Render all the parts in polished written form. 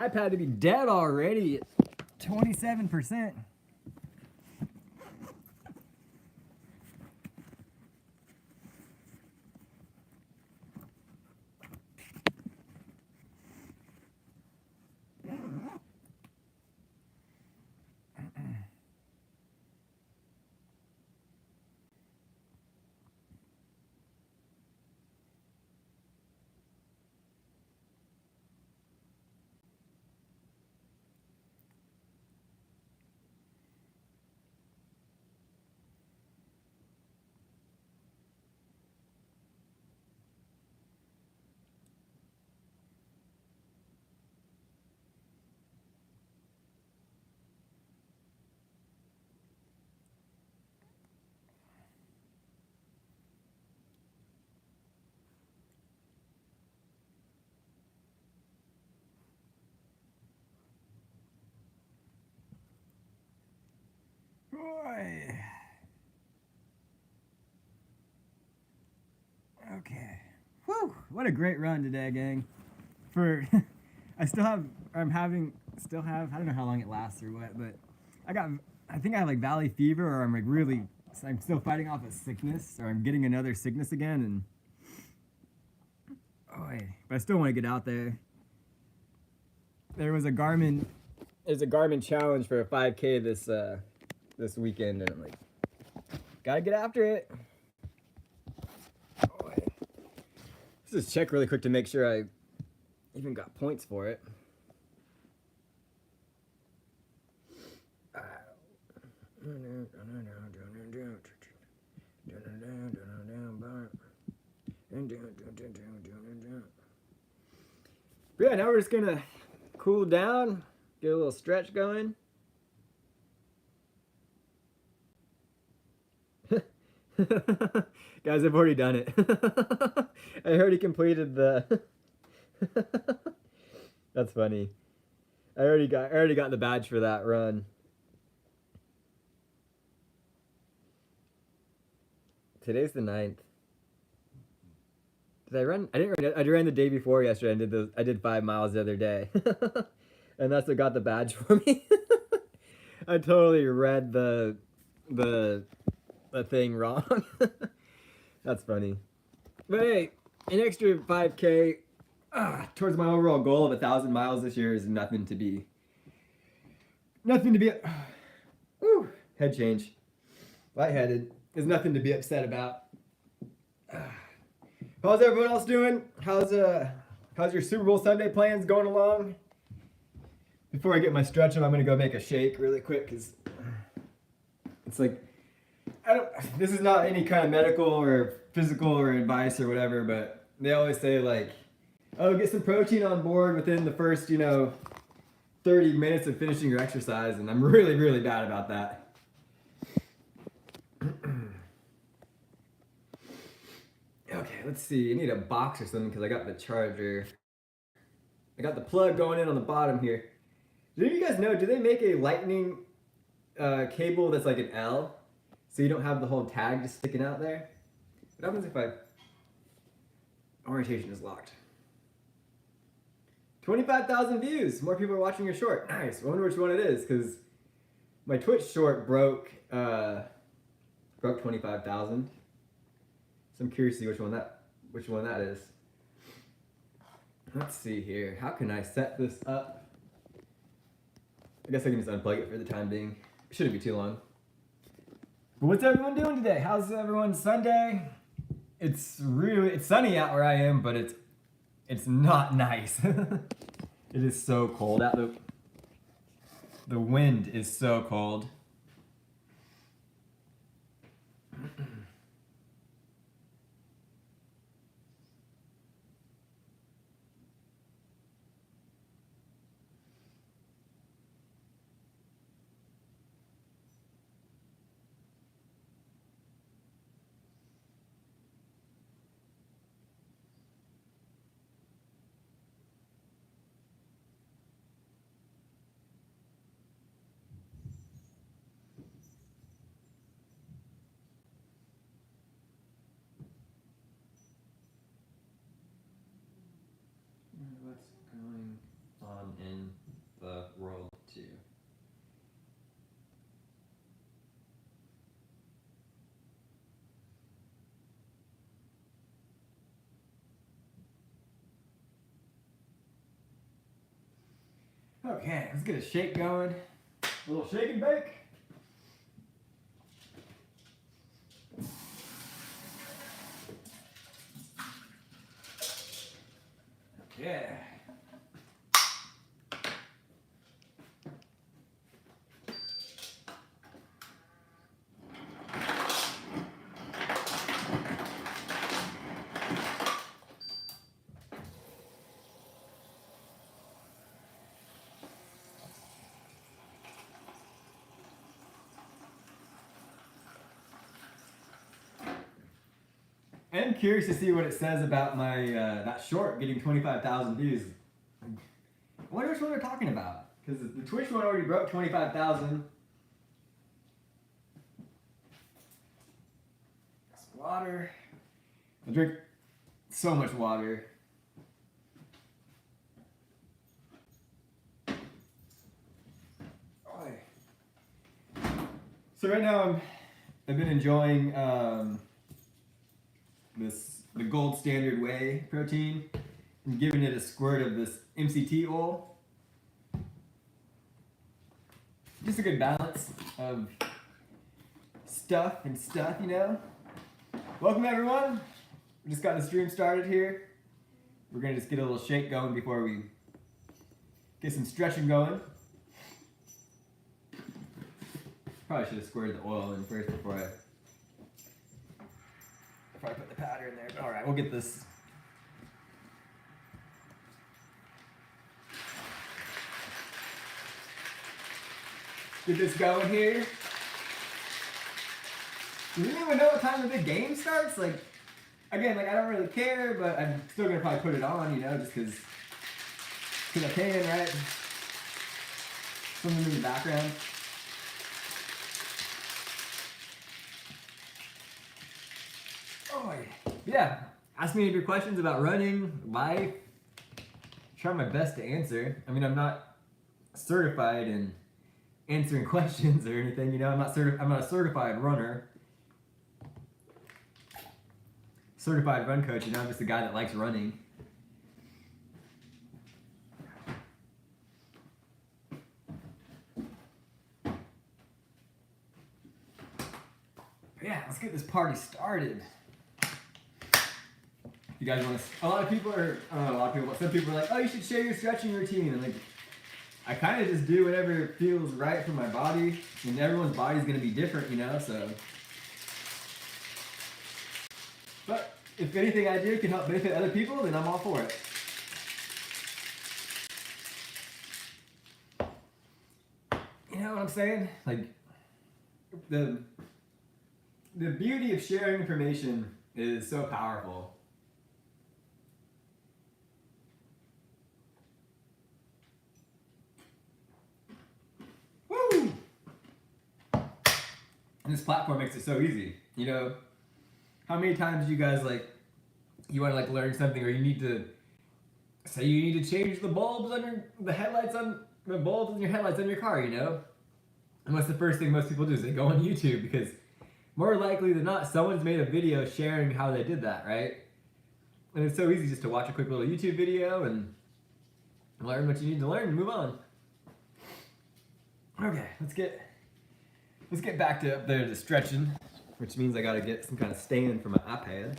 iPad to be dead already at 27%. Boy. Okay. Whew. What a great run today, gang. I don't know how long it lasts or what, but I think I have like valley fever, or I'm still fighting off a sickness, or I'm getting another sickness again, but I still want to get out there. There's a Garmin challenge for a 5K this weekend, and I'm like, gotta get after it. Let's just check really quick to make sure I even got points for it. But yeah, now we're just gonna cool down, get a little stretch going. Guys, I've already done it. I already completed the That's funny. I already got the badge for that run. Today's the 9th. Did I run? I didn't run. I ran the day before yesterday and I did 5 miles the other day. And that's what got the badge for me. I totally read the thing wrong. That's funny. But hey, an extra 5K towards my overall goal of 1,000 miles this year is nothing to be. Head change. Lightheaded is nothing to be upset about. How's everyone else doing? How's your Super Bowl Sunday plans going along? Before I get my stretch on, I'm gonna go make a shake really quick because it's like this is not any kind of medical or physical or advice or whatever, but they always say like, oh, get some protein on board within the first 30 minutes of finishing your exercise, and I'm really, really bad about that. Okay, let's see. I need a box or something because I got the charger. I got the plug going in on the bottom here. Do you guys know, do they make a lightning cable that's like an L? So you don't have the whole tag just sticking out there? What happens if orientation is locked? 25,000 views. More people are watching your short. Nice. I wonder which one it is because my Twitch short broke 25,000. So I'm curious to see which one that is. Let's see here. How can I set this up? I guess I can just unplug it for the time being. It shouldn't be too long. But what's everyone doing today? How's everyone Sunday? It's sunny out where I am, but it's not nice. It is so cold out. The wind is so cold. Okay, let's get a shake going. A little shake and bake. Okay. I'm curious to see what it says about my that short getting 25,000 views. I wonder which one they're talking about, because the Twitch one already broke 25,000. Water. I drink so much water. So right now I've been enjoying the gold standard whey protein and giving it a squirt of this MCT oil. Just a good balance of stuff, you know. Welcome everyone. We just got the stream started here. We're gonna just get a little shake going before we get some stretching going. Probably should have squirted the oil in first before I put the powder in there. But all right, we'll get this. Get this going here. Do you even know what time the big game starts? Like, again, like I don't really care, but I'm still gonna probably put it on, you know, just because I can, right? Something in the background. Oh yeah. Ask me any of your questions about running, life. Try my best to answer. I mean, I'm not certified in answering questions or anything, you know. I'm not a certified runner. Certified run coach, you know, I'm just a guy that likes running. Yeah, let's get this party started. You guys want to? A lot of people are. I don't know, a lot of people. But some people are like, "Oh, you should share your stretching routine." And like, I kind of just do whatever feels right for my body, and everyone's body's gonna be different, you know. So, but if anything I do can help benefit other people, then I'm all for it. You know what I'm saying? Like, the beauty of sharing information is so powerful. Woo! And this platform makes it so easy. You know, how many times you guys like, you want to like learn something, or you need to say you need to change the bulbs on the headlights on the bulbs in your headlights on your car, you know? And what's the first thing most people do is they go on YouTube, because more likely than not, someone's made a video sharing how they did that, right? And it's so easy just to watch a quick little YouTube video and learn what you need to learn and move on. Okay, let's get back to up there to stretching, which means I gotta get some kind of stand for my iPad.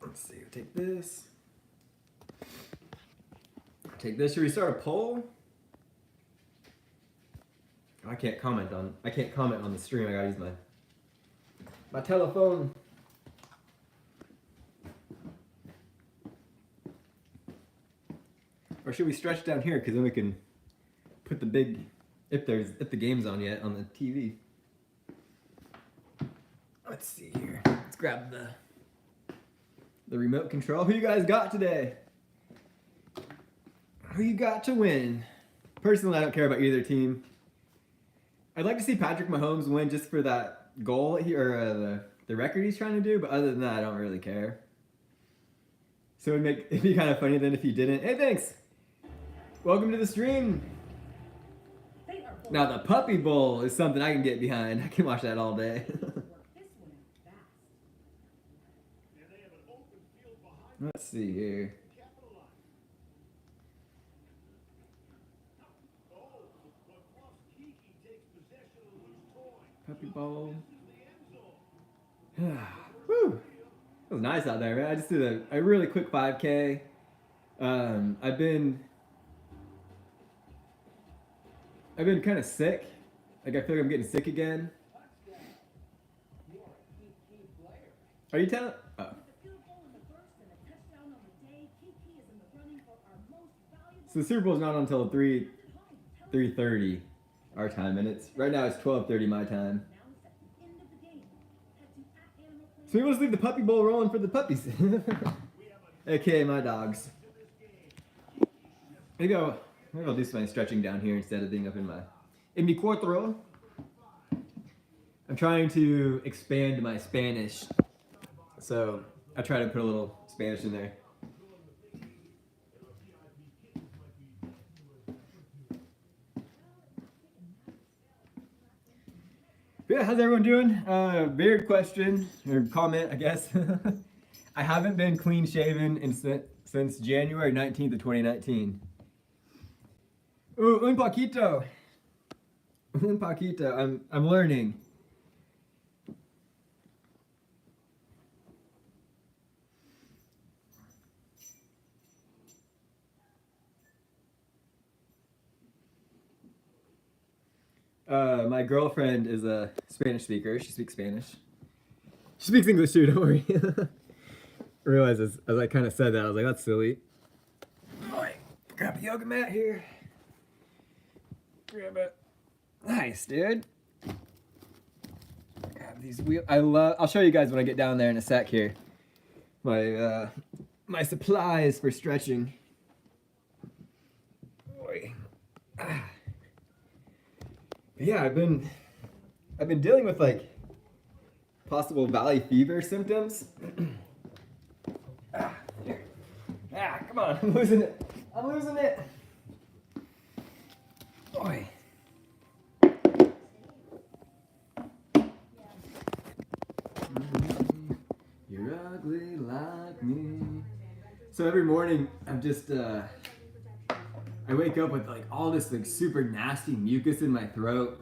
Let's see, take this. Take this. Should we start a poll? I can't comment on the stream. I gotta use my telephone. Or should we stretch down here, because then we can put the big, if the game's on yet, on the TV. Let's see here. Let's grab the remote control. Who you guys got today? Who you got to win? Personally, I don't care about either team. I'd like to see Patrick Mahomes win just for that goal or the record he's trying to do, but other than that, I don't really care. So it'd be kind of funny then if he didn't. Hey, thanks. Welcome to the stream. Now the Puppy Bowl is something I can get behind. I can watch that all day. Let's see here. Puppy bowl. Woo! It was nice out there, man. I just did a really quick 5K. I've been kind of sick. Like, I feel like I'm getting sick again. Are you telling? Oh. So the Super Bowl's not until 3:30 our time, and right now it's 12:30 my time. So we must leave the puppy bowl rolling for the puppies, aka my dogs. Maybe I'll do some stretching down here instead of being up in mi cuarto. I'm trying to expand my Spanish, so I try to put a little Spanish in there. Yeah, how's everyone doing? Weird question or comment, I guess. I haven't been clean shaven since January 19th of 2019. Ooh, un poquito. Un poquito. I'm learning. My girlfriend is a Spanish speaker. She speaks Spanish. She speaks English too, don't worry. I realized as I kind of said that, I was like, that's silly. Alright, grab a yoga mat here. Grab it. Nice, dude. Grab these wheels. I'll show you guys when I get down there in a sec here. My supplies for stretching. Boy. Yeah, I've been dealing with like possible valley fever symptoms. Here. Come on, I'm losing it. Boy. You're ugly like me. So every morning I'm just I wake up with like all this like super nasty mucus in my throat.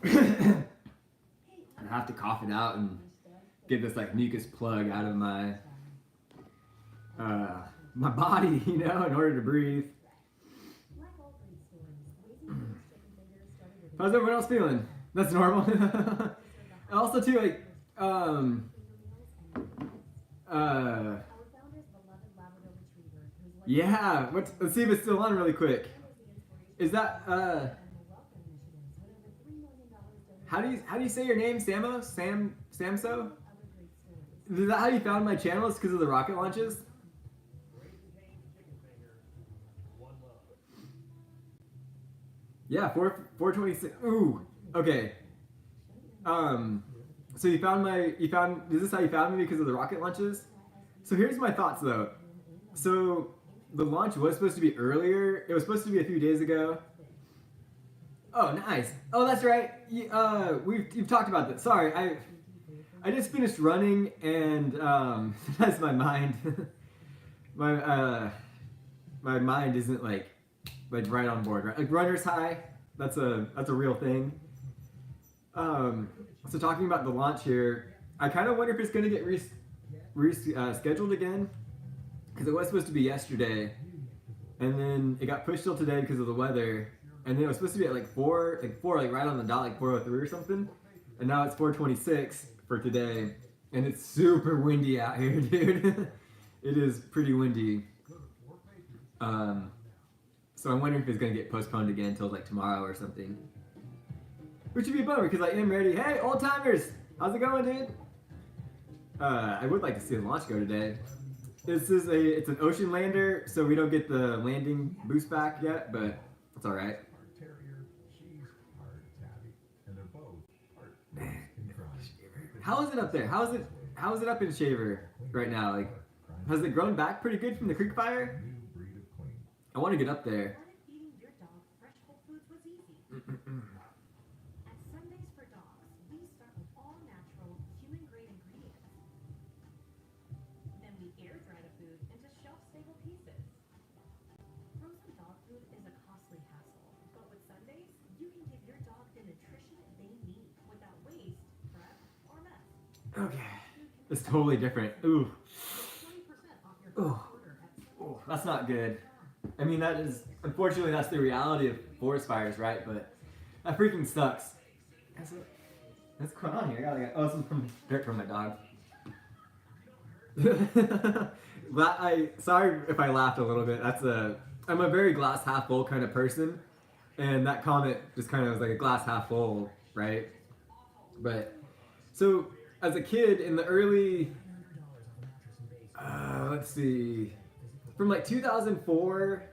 I have to cough it out and get this like mucus plug out of my body, you know, in order to breathe. How's everyone else feeling? That's normal. And also too, like, yeah, let's see if it's still on really quick. Is that, how do you say your name, Samo? Samso? Is that how you found my channel? It's because of the rocket launches? Yeah, 426. Ooh, okay. So is this how you found me because of the rocket launches? So here's my thoughts though. So the launch was supposed to be earlier. It was supposed to be a few days ago. Oh, nice. Oh, that's right. You've talked about that. Sorry, I just finished running and that's my mind. my mind isn't like right on board, right? Like runner's high. That's a real thing. So talking about the launch here, I kind of wonder if it's going to get scheduled again, because it was supposed to be yesterday, and then it got pushed till today because of the weather, and then it was supposed to be at like 4, like right on the dot, like 4:03 or something, and now it's 4:26 for today, and it's super windy out here, dude. It is pretty windy. So I'm wondering if it's going to get postponed again until like tomorrow or something. Which would be a bummer because I am ready. Hey, old timers! How's it going, dude? I would like to see the launch go today. It's an ocean lander, so we don't get the landing boost back yet, but it's alright. How is it up there? How is it up in Shaver right now? Like, has it grown back pretty good from the creek fire? I want to get up there. Okay. It's totally different. Ooh. Ooh. Ooh. That's not good. I mean, that is, unfortunately, that's the reality of forest fires, right? But that freaking sucks. What's going on here? Oh, this is from dirt from my dog. Sorry if I laughed a little bit. I'm a very glass half full kind of person, and that comment just kind of was like a glass half full, right? But so as a kid in the early, let's see, from like 2004,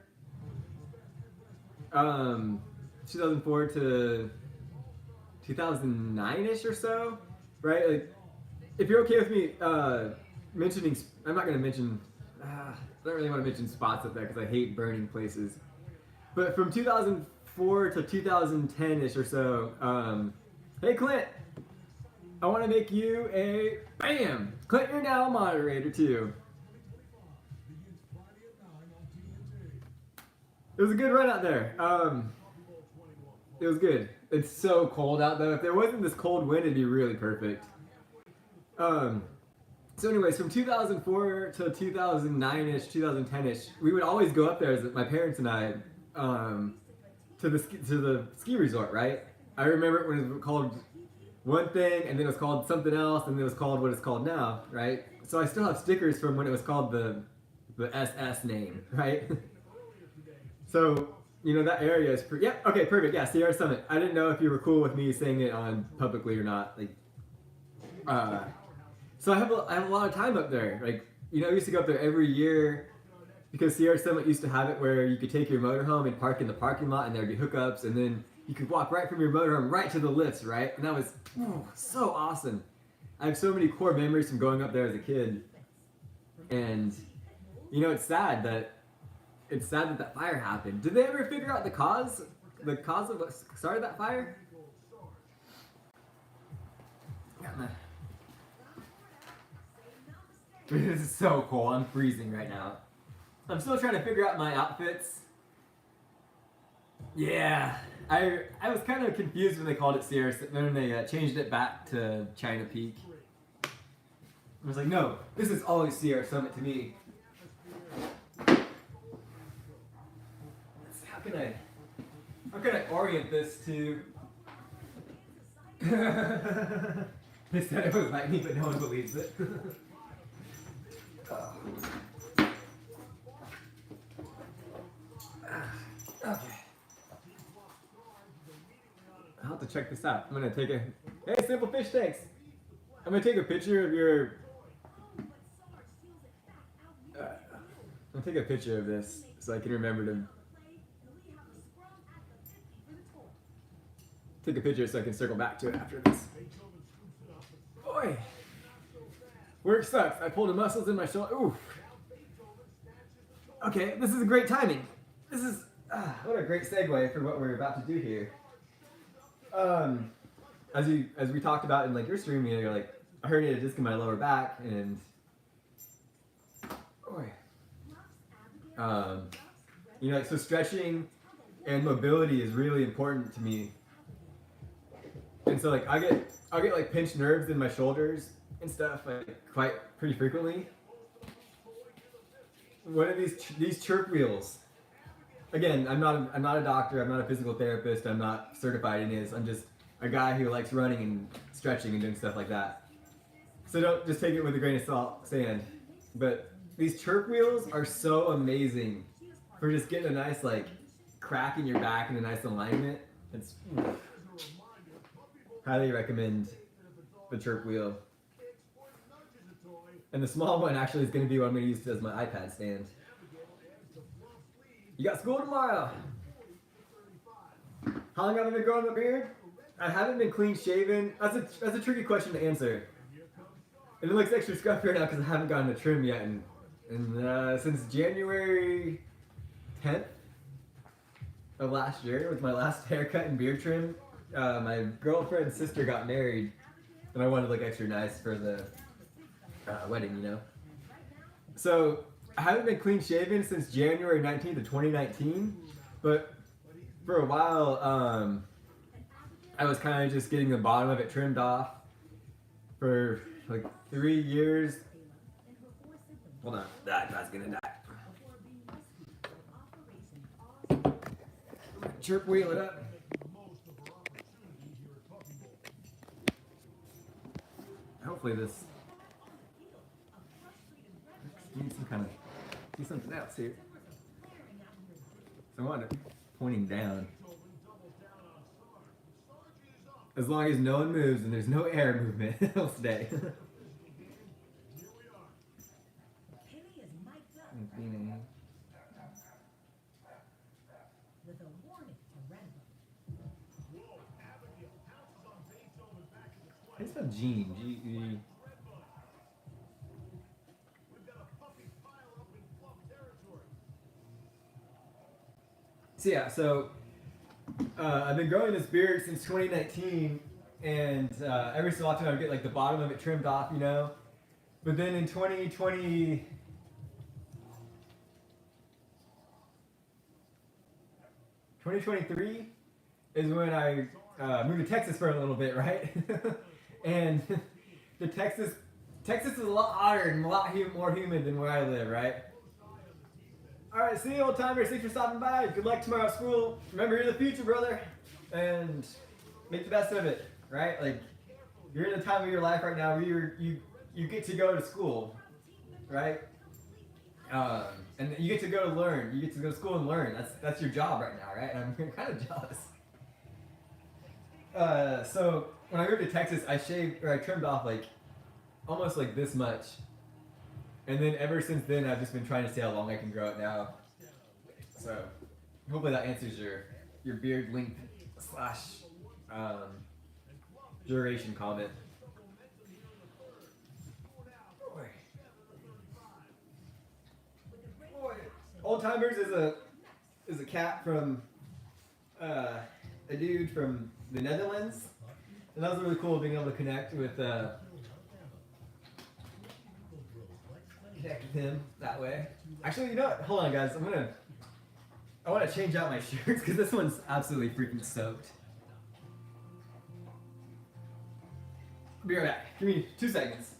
2004 to 2009ish or so, right? Like, if you're okay with me mentioning, I'm not gonna mention. I don't really want to mention spots up there because I hate burning places. But from 2004 to 2010ish or so, hey Clint, I want to make you a bam. Clint, you're now a moderator too. It was a good run out there. It was good. It's so cold out though. If there wasn't this cold wind, it'd be really perfect. So anyways, from 2004 to 2009ish, 2010ish, we would always go up there as my parents and I to the ski resort, right? I remember it when it was called one thing, and then it was called something else, and then it was called what it's called now, right? So I still have stickers from when it was called the SS name, right? So, you know, that area is pretty, yep, okay, perfect, yeah, Sierra Summit. I didn't know if you were cool with me saying it on publicly or not, like, so I have a lot of time up there, like, you know, I used to go up there every year, because Sierra Summit used to have it where you could take your motorhome and park in the parking lot, and there'd be hookups, and then you could walk right from your motorhome right to the lifts, right? And that was so awesome. I have so many core memories from going up there as a kid, and, you know, it's sad that that fire happened. Did they ever figure out the cause of what started that fire? This is so cold. I'm freezing right now. I'm still trying to figure out my outfits. Yeah, I was kind of confused when they called it Sierra, when they changed it back to China Peak. I was like, no, this is always Sierra Summit to me. How can I orient this to? They said it was lightning, but no one believes it. Okay. I'll have to check this out. I'm gonna take a. Hey, Simple Fish Tanks! I'm gonna take a picture of your. I'm gonna take a picture of this so I can remember to. Take a picture so I can circle back to it after this. Boy! Work sucks. I pulled the muscles in my shoulder. Oof. Okay, this is a great timing. This is what a great segue for what we're about to do here. As we talked about in like your stream, you know, you're like, I herniated a disc in my lower back, and you know, so stretching and mobility is really important to me. And so like I'll get like pinched nerves in my shoulders and stuff like pretty frequently. One of these chirp wheels. Again, I'm not a doctor. I'm not a physical therapist. I'm not certified in this. I'm just a guy who likes running and stretching and doing stuff like that. So don't just take it with a grain of sand. But these chirp wheels are so amazing for just getting a nice like crack in your back and a nice alignment. It's highly recommend the chirp wheel. And the small one actually is going to be what I'm going to use as my iPad stand. You got school tomorrow. How long have I been growing my beard? I haven't been clean shaven. That's a tricky question to answer. And it looks extra scruffy right now because I haven't gotten a trim yet. And since January 10th of last year was my last haircut and beard trim. My girlfriend's sister got married, and I wanted to look extra nice for the wedding, you know. So I haven't been clean shaven since January 19th of 2019, but for a while I was kind of just getting the bottom of it trimmed off for like 3 years. Hold on, that guy's gonna die. Chirp wheel it up. Hopefully this needs some kind of do something else here. So I want it pointing down. As long as no one moves and there's no air movement, it'll stay. I just have Gene. G-E. So yeah, I've been growing this beard since 2019, and every so often I would get like the bottom of it trimmed off, you know. But then in 2023 is when I moved to Texas for a little bit, right? And the Texas is a lot hotter and a lot more humid than where I live, right? All right, see you, old timers. Thanks for stopping by. Good luck tomorrow at school. Remember, you're the future, brother, and make the best of it, right? Like, you're in the time of your life right now where you get to go to school, right? And you get to go to learn. You get to go to school and learn. That's your job right now, right? And I'm kind of jealous. So when I moved to Texas, I trimmed off like almost like this much. And then ever since then, I've just been trying to see how long I can grow it now. So hopefully that answers your beard length / duration comment. Old Timers is a cat from a dude from the Netherlands, and that was really cool being able to connect with him that way. Actually, you know what? Hold on, guys. I want to change out my shirts because this one's absolutely freaking soaked. I'll be right back. Give me 2 seconds.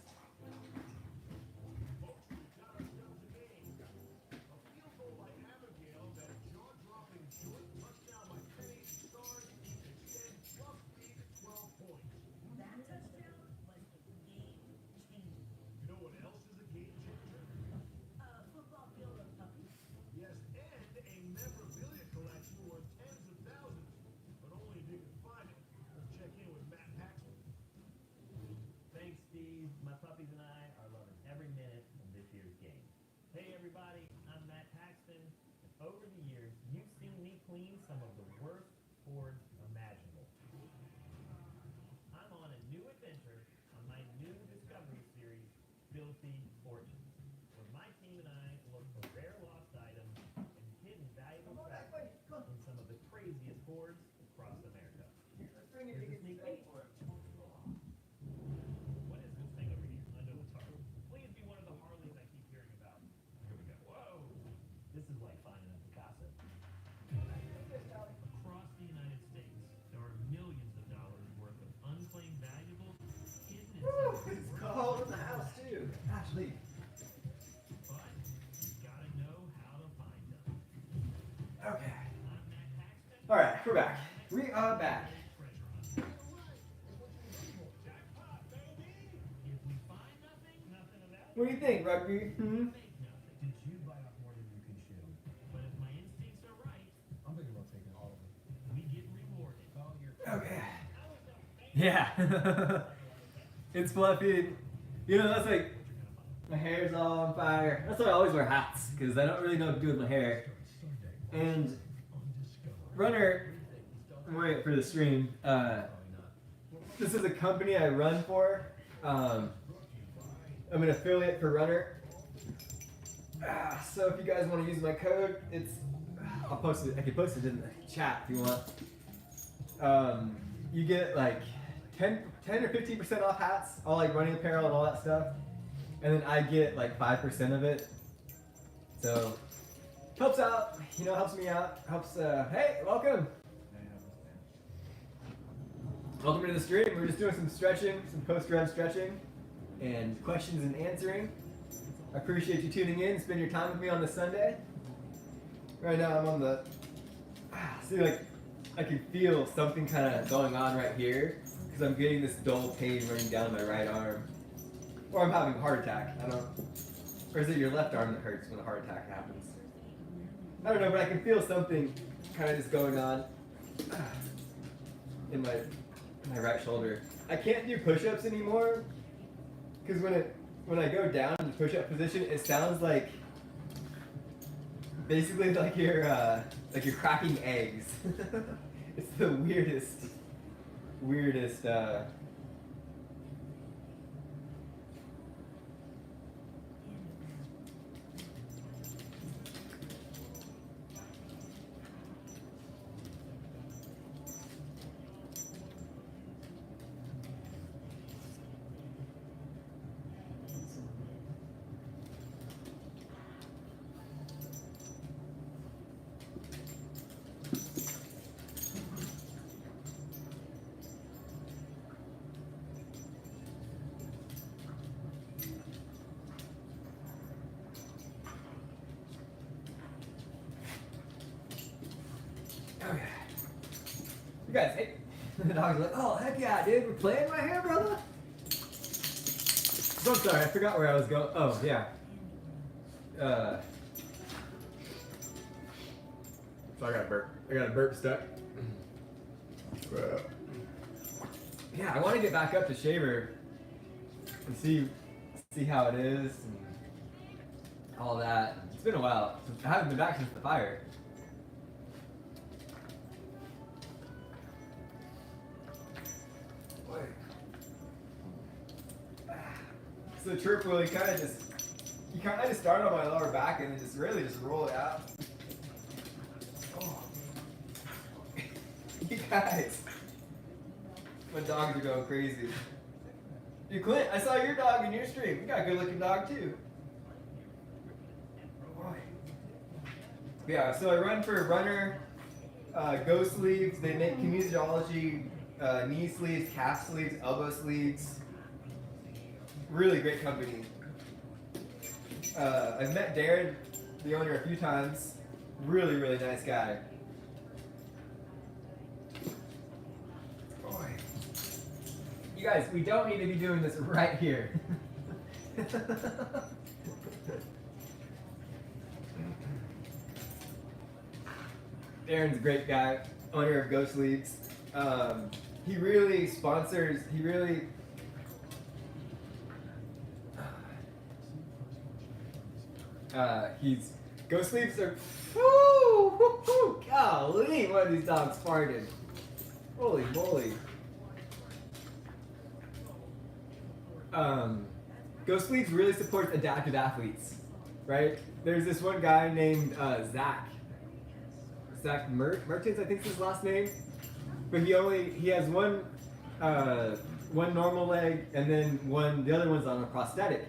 It's cold in the house too. Actually. Okay. All right, we're back. We are back. What do you think, Rugby? Okay. Yeah. It's fluffy. You know, that's like, my hair's all on fire. That's why I always wear hats, because I don't really know what to do with my hair. And Runner, I'm wearing it for the stream. This is a company I run for. I'm an affiliate for Runner. So if you guys want to use my code, I'll post it. I can post it in the chat if you want. You get like 10 or 15% off hats, all like running apparel and all that stuff. And then I get like 5% of it. So helps out, you know, helps me out. Helps, hey, welcome. Welcome to the stream. We're just doing some stretching, some post-run stretching. and questions and answering. I appreciate you tuning in, spend your time with me on this Sunday. Right now I'm on the, see, like, I can feel something kind of going on right here because I'm getting this dull pain running down my right arm. Or I'm having a heart attack. I don't, or is it your left arm that hurts when a heart attack happens? I don't know, but I can feel something kind of just going on in my right shoulder. I can't do push-ups anymore because when I go down in the push-up position, it sounds like basically like you're cracking eggs. It's the weirdest. Okay. You guys, hey. The dog's like, oh, heck yeah, dude, we're playing right here, brother. So I'm sorry, I forgot where I was going. Oh, yeah. So I got a burp. I got a burp stuck. Yeah, I want to get back up to Shaver and see how it is and all that. It's been a while. I haven't been back since the fire. So the chirp wheel, you kind of just start on my lower back and then just really just roll it out. Oh. You guys, my dogs are going crazy. Dude, Clint, I saw your dog in your stream. You got a good looking dog too. Boy. Yeah, so I run for Runner, Go sleeves. They make kinesiology, knee sleeves, calf sleeves, elbow sleeves. Really great company. I've met Darren, the owner, a few times. Really, really nice guy. Boy. You guys, we don't need to be doing this right here. Darren's a great guy, owner of Go Sleeves. He really sponsors, he's Go Sleeps are golly, one of these dogs farted. Holy moly. Go Sleeps really supports adaptive athletes, right? There's this one guy named Zach Mertens, I think is his last name. But he has one normal leg and then the other one's on a prosthetic.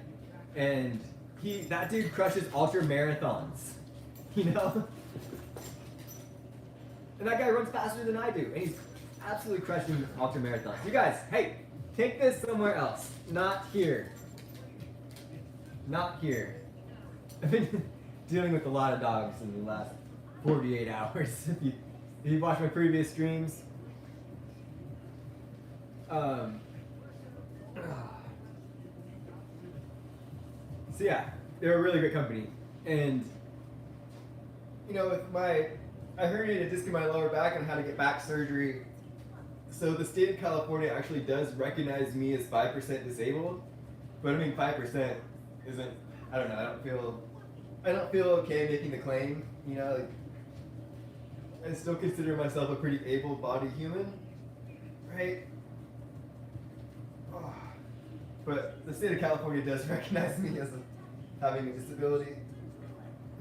And that dude crushes ultra marathons, you know? And that guy runs faster than I do, and he's absolutely crushing ultra marathons. You guys, hey, take this somewhere else, not here. Not here. I've been dealing with a lot of dogs in the last 48 hours. If you watched my previous streams. So yeah, they're a really great company, and you know, I herniated a disc in my lower back and had to get back surgery. So the state of California actually does recognize me as 5% disabled, but I mean 5% isn't. I don't know. I don't feel okay making the claim. You know, like, I still consider myself a pretty able-bodied human, right? Oh. But the state of California does recognize me as having a disability,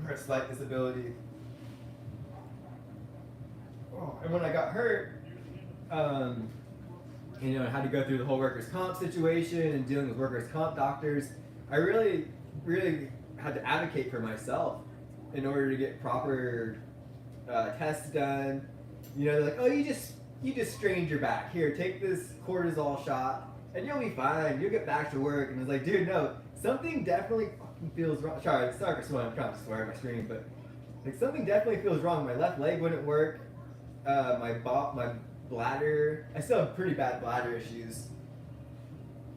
or a slight disability. Oh, and when I got hurt, you know, I had to go through the whole workers' comp situation and dealing with workers' comp doctors. I really, really had to advocate for myself in order to get proper tests done. You know, they're like, oh, you just strained your back. Here, take this cortisol shot. and you'll be fine. You'll get back to work. And it's like, dude, no, something definitely fucking feels wrong. Sorry for swearing. I'm trying to swear on my screen, but like something definitely feels wrong. My left leg wouldn't work. My bladder. I still have pretty bad bladder issues.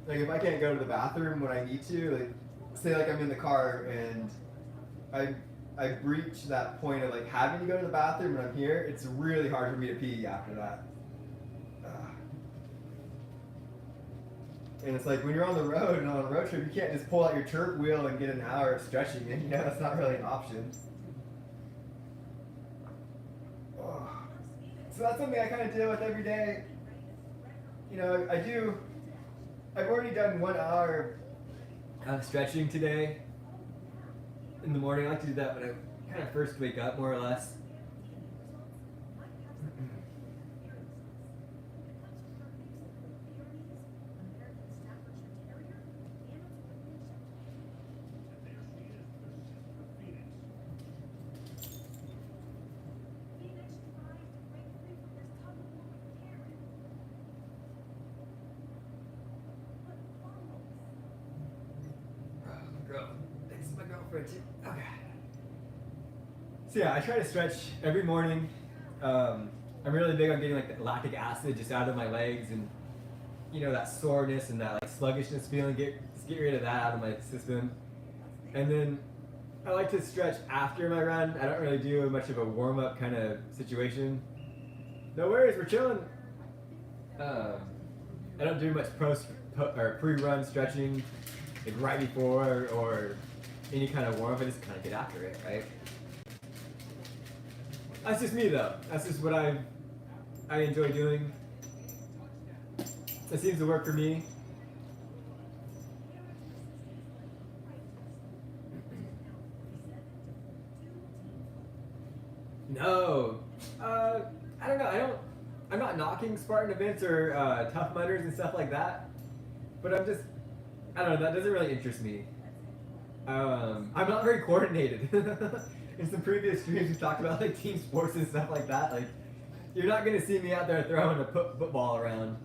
Like if I can't go to the bathroom when I need to, like say like I'm in the car and I breach that point of like having to go to the bathroom when I'm here, it's really hard for me to pee after that. And it's like when you're on the road and on a road trip, you can't just pull out your turf wheel and get an hour of stretching in. You know, that's not really an option. So that's something I kind of deal with every day. You know, I've already done 1 hour stretching today. In the morning, I like to do that when I kind of first wake up, more or less. Thanks to my girlfriend too. Okay. So yeah, I try to stretch every morning. I'm really big on getting like the lactic acid just out of my legs, and you know that soreness and that like sluggishness feeling. Get rid of that out of my system. And then I like to stretch after my run. I don't really do much of a warm up kind of situation. No worries, we're chilling. I don't do much pre-run stretching, like right before or any kind of warm up. I just kind of get after it, right? That's just me though. That's just what I enjoy doing. It seems to work for me. No, I don't know. I'm not knocking Spartan events or Tough Mudders and stuff like that. But I don't know. That doesn't really interest me. I'm not very coordinated. In some previous streams, we talked about like team sports and stuff like that. Like, you're not gonna see me out there throwing a football around.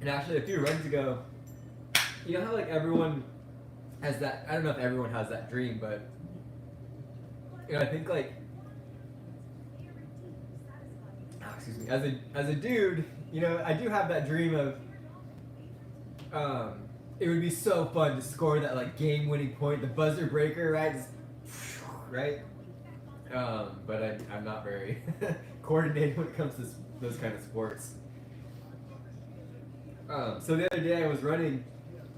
And actually, a few runs ago, you know how like everyone has that. I don't know if everyone has that dream, but you know, I think like, excuse me, as a dude, you know, I do have that dream of. It would be so fun to score that like game-winning point, the buzzer breaker, right? Just, right? But I'm not very coordinated when it comes to those kind of sports. So the other day I was running,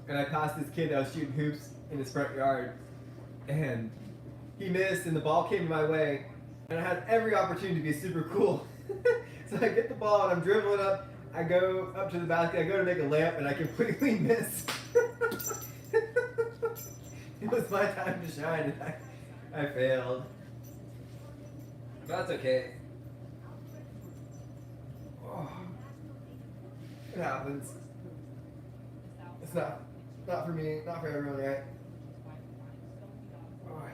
and I passed this kid that was shooting hoops in his front yard, and he missed, and the ball came my way, and I had every opportunity to be super cool. So I get the ball, and I'm dribbling up. I go up to the basket, I go to make a layup, and I completely miss. It was my time to shine, and I failed. That's okay. Oh, it happens. It's not for me, not for everyone, right? Boy.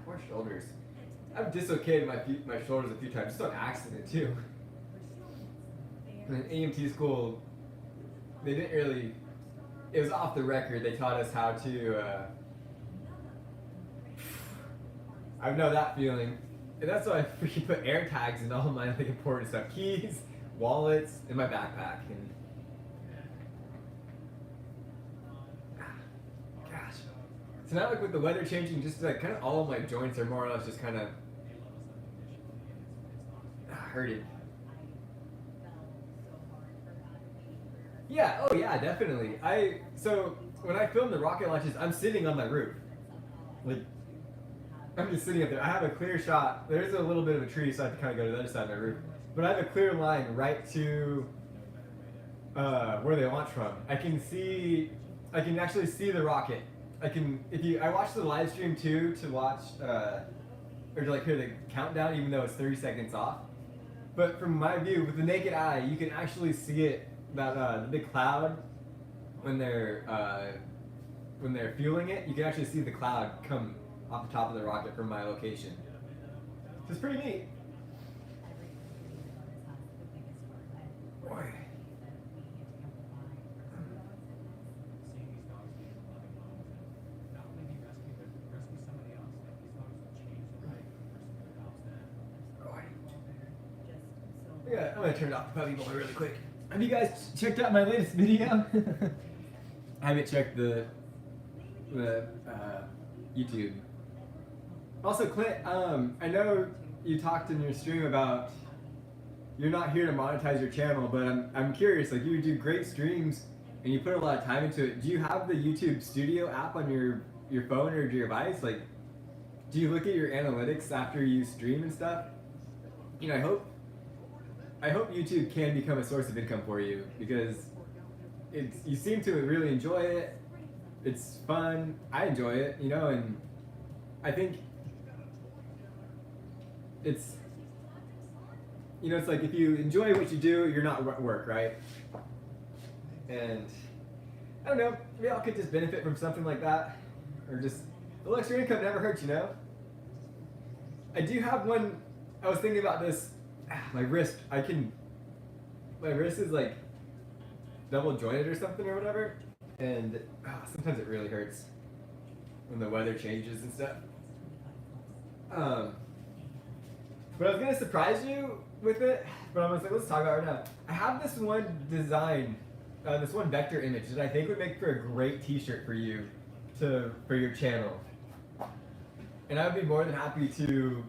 Poor shoulders. I've dislocated my shoulders a few times, just on accident too. In AMT school, they didn't really. It was off the record. They taught us how to. I know that feeling, and that's why I freaking put air tags in all my like important stuff: keys, wallets, in my backpack. And gosh. So now, like with the weather changing, just like kind of all of my joints are more or less just kind of hurting. Yeah. Oh yeah. Definitely. So when I film the rocket launches, I'm sitting on my roof, like I'm just sitting up there. I have a clear shot. There's a little bit of a tree, so I have to kind of go to the other side of my roof. But I have a clear line right to where they launch from. I can actually see the rocket. I watch the live stream too to watch, or to like hear the countdown, even though it's 30 seconds off. But from my view, with the naked eye, you can actually see it, the big cloud, when they're fueling it, you can actually see the cloud come off the top of the rocket from my location. So it's pretty neat. Boy. Yeah, I'm gonna turn off the puppy bowl really quick. Have you guys checked out my latest video? I haven't checked the YouTube. Also, Clint, I know you talked in your stream about you're not here to monetize your channel, but I'm curious. Like, you do great streams and you put a lot of time into it. Do you have the YouTube Studio app on your phone or your device? Like, do you look at your analytics after you stream and stuff? You know, I hope YouTube can become a source of income for you, because you seem to really enjoy it. It's fun. I enjoy it, you know, and I think it's, you know, it's like if you enjoy what you do, you're not at work, right? And I don't know, we all could just benefit from something like that, or just a little extra income never hurts, you know. I do have one. I was thinking about this. My wrist is like double jointed or something or whatever, and sometimes it really hurts when the weather changes and stuff. But I was gonna surprise you with it, but I was like, let's talk about it right now. I have this one design, this one vector image that I think would make for a great T-shirt for you, for your channel, and I would be more than happy to,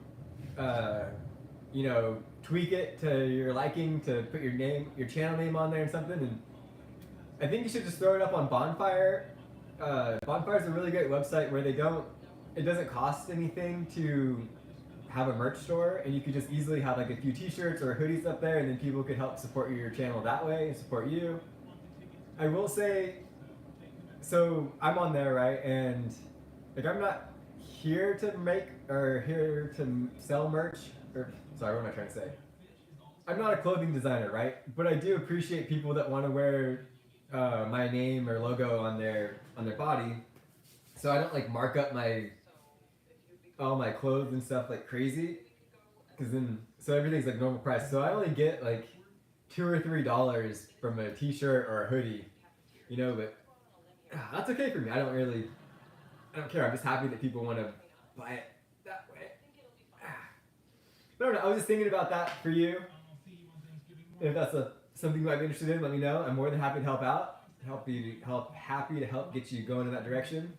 you know, tweak it to your liking, to put your channel name on there and something. And I think you should just throw it up on Bonfire. Bonfire is a really great website where it doesn't cost anything to have a merch store, and you could just easily have like a few t-shirts or hoodies up there, and then people could help support your channel that way and support you. I will say, so I'm on there, right? And like, I'm not here to make or here to sell merch, or sorry, what am I trying to say? I'm not a clothing designer, right? But I do appreciate people that want to wear my name or logo on their body, so I don't like mark up all my clothes and stuff like crazy, because then everything's like normal price. So I only get like $2 or $3 from a t-shirt or a hoodie, you know. But that's okay for me. I don't care. I'm just happy that people want to buy it that way. I don't know. I was just thinking about that for you. If that's something you might be interested in, let me know. I'm more than happy to help out. Happy to help get you going in that direction.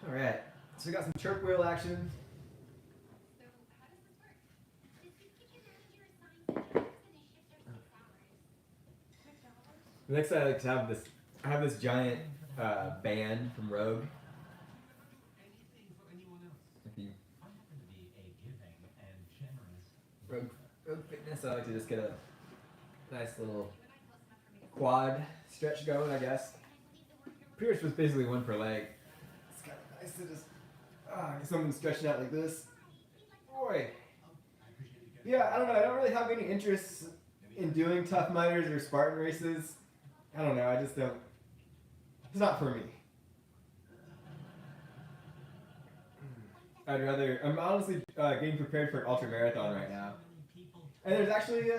All right. So we got some chirp wheel action. Next, I like to have this. I have this giant band from Rogue. Rogue Fitness. I like to just get a nice little quad stretch going, I guess. Pretty much was basically one per leg. It's kind of nice to just get something stretching out like this. Boy. Yeah, I don't know. I don't really have any interest in doing Tough Miners or Spartan races. I don't know. I just don't. It's not for me. I'm honestly getting prepared for an ultra marathon right now. And there's actually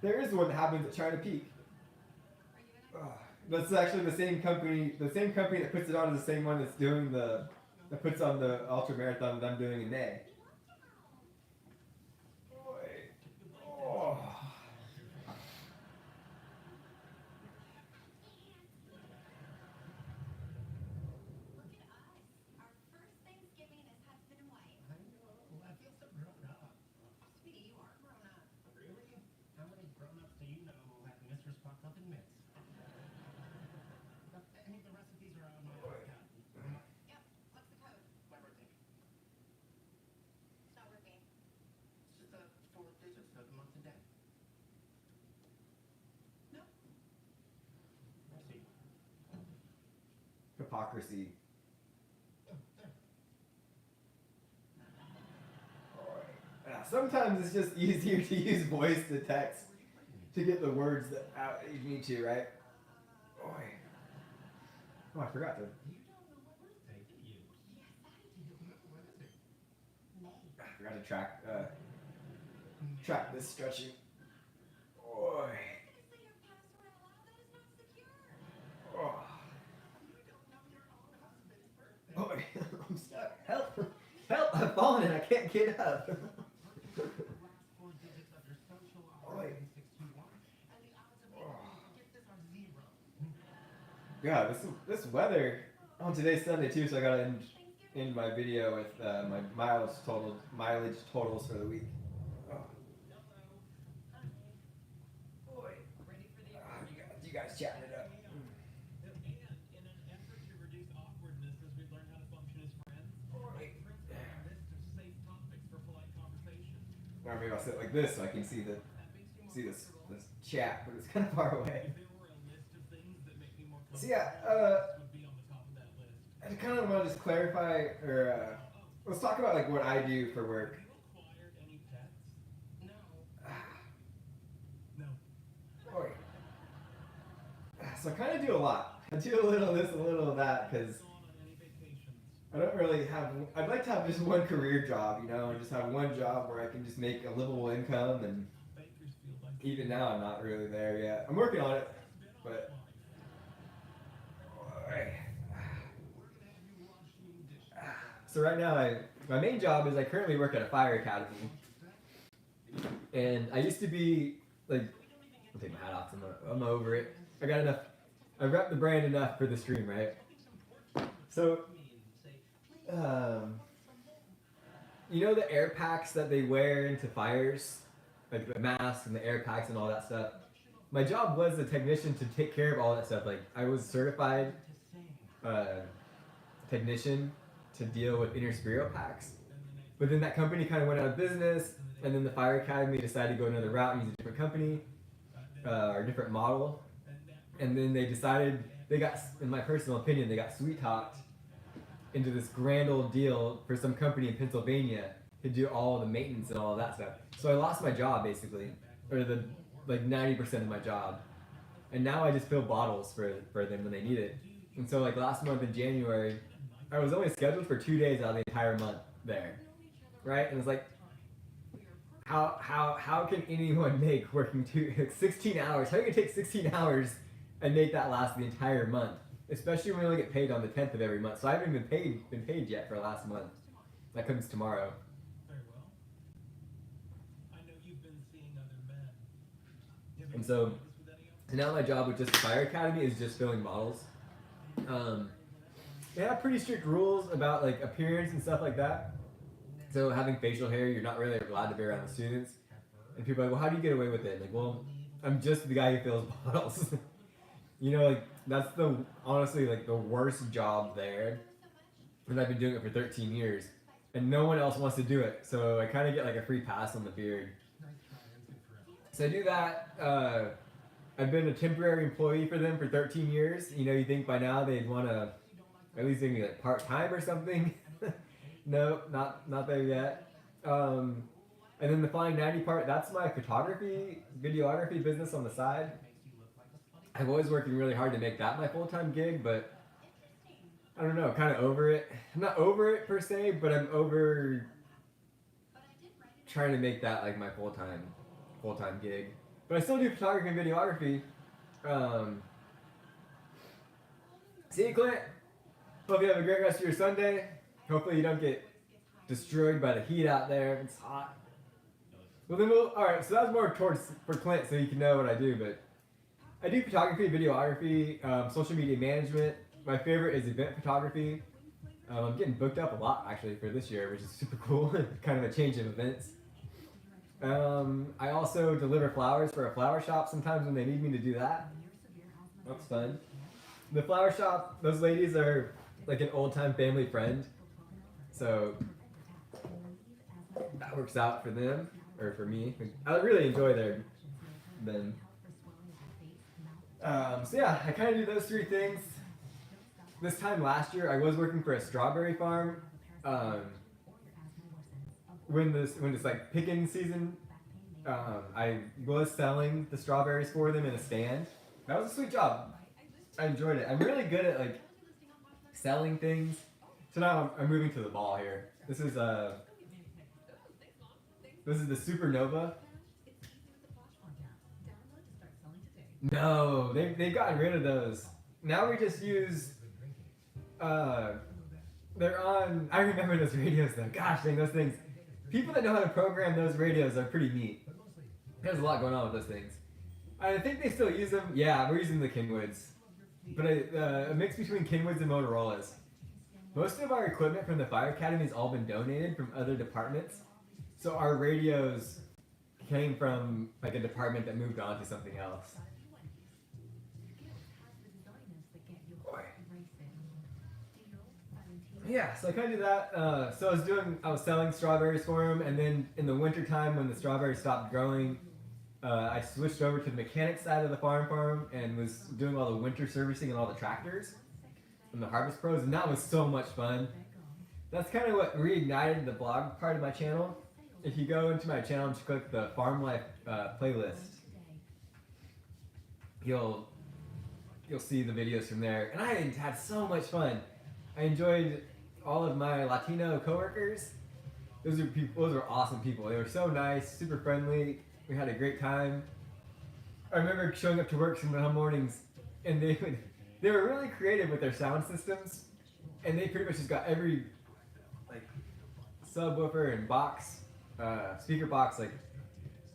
there is one that happens at China Peak. That's actually the same company. The same company that puts it on is the same one that's doing that puts on the ultra marathon that I'm doing in May. Boy. Oh. hypocrisy. Sometimes it's just easier to use voice to text to get the words that out you need to, right? Oh, I forgot to. I forgot to track this stretching. Oh. Oh, I'm stuck. Help! Help! I've fallen and I can't get up. Yeah, this weather on today's Sunday too, so I gotta end my video with my mileage totals for the week. Oh. Boy. You guys chatting it up. Or maybe I'll sit like this so I can see this chat, but it's kind of far away. So yeah, I kind of want to just clarify, or let's talk about like what I do for work. So I kind of do a lot. I do a little of this, a little of that, because I don't really have. I'd like to have just one career job, you know, and just have one job where I can just make a livable income. And even now, I'm not really there yet. I'm working on it, but. So right now, my main job is I currently work at a fire academy, and I used to be like, I'll take my hat off. I'm over it. I got enough. I rep the brand enough for the stream, right? So, you know the air packs that they wear into fires, like the masks and the air packs and all that stuff. My job was a technician to take care of all that stuff. Like I was certified technician to deal with inner packs. But then that company kind of went out of business, and then the fire academy decided to go another route and use a different company or a different model. And then they decided, in my personal opinion, they got sweet talked into this grand old deal for some company in Pennsylvania to do all the maintenance and all of that stuff. So I lost my job basically, or like 90% of my job. And now I just fill bottles for them when they need it. And so like last month in January, I was only scheduled for 2 days out of the entire month there, right? And it's like, how can anyone make working 16 hours? How can you take 16 hours and make that last the entire month? Especially when we only get paid on the 10th of every month. So I haven't even been paid yet for last month. That comes tomorrow. Very well. I know you've been seeing other men. And so now my job with just the fire academy is just filling bottles. They have pretty strict rules about like appearance and stuff like that. So having facial hair, you're not really allowed to be around the students. And people are like, well, how do you get away with it? Like, well, I'm just the guy who fills bottles. You know, like that's honestly like the worst job there. And I've been doing it for 13 years. And no one else wants to do it. So I kind of get like a free pass on the beard. So I do that. I've been a temporary employee for them for 13 years. You know, you think by now they'd want to at least make me like part-time or something. No, not there yet. And then the Flying 90 part, that's my photography, videography business on the side. I'm always working really hard to make that my full-time gig, but I don't know, kind of over it. I'm not over it per se, but I'm over trying to make that like my full-time gig. But I still do photography and videography. See you, Clint. Hope you have a great rest of your Sunday. Hopefully you don't get destroyed by the heat out there. It's hot. Well then alright, so that was more for Clint so you can know what I do, but I do photography, videography, social media management. My favorite is event photography. I'm getting booked up a lot actually for this year, which is super cool. Kind of a change of events. I also deliver flowers for a flower shop sometimes when they need me to do that. That's fun. The flower shop, those ladies are like an old-time family friend. So that works out for them, or for me. I really enjoy them. So yeah, I kind of do those three things. this time last year, I was working for a strawberry farm. When this like picking season, I was selling the strawberries for them in a stand. That was a sweet job. I enjoyed it. I'm really good at like selling things. So now I'm moving to the ball here. This is the Supernova. No, they've gotten rid of those. Now we just use they're on. I remember those radios though. Gosh dang, those things. People that know how to program those radios are pretty neat. There's a lot going on with those things. I think they still use them. Yeah, we're using the Kenwoods, but a mix between Kenwoods and Motorola's. Most of our equipment from the Fire Academy has all been donated from other departments, so our radios came from like a department that moved on to something else. Yeah, so I kind of did that. So I was selling strawberries for him, and then in the winter time when the strawberries stopped growing, I switched over to the mechanic side of the farm and was doing all the winter servicing and all the tractors and the Harvest Pros, and that was so much fun. That's kind of what reignited the blog part of my channel. If you go into my channel and just click the Farm Life playlist, you'll see the videos from there, and I had so much fun. I enjoyed all of my Latino coworkers. Those were awesome people. They were so nice, super friendly. We had a great time. I remember showing up to work some mornings, and they were really creative with their sound systems, and they pretty much just got every like subwoofer and box, speaker box like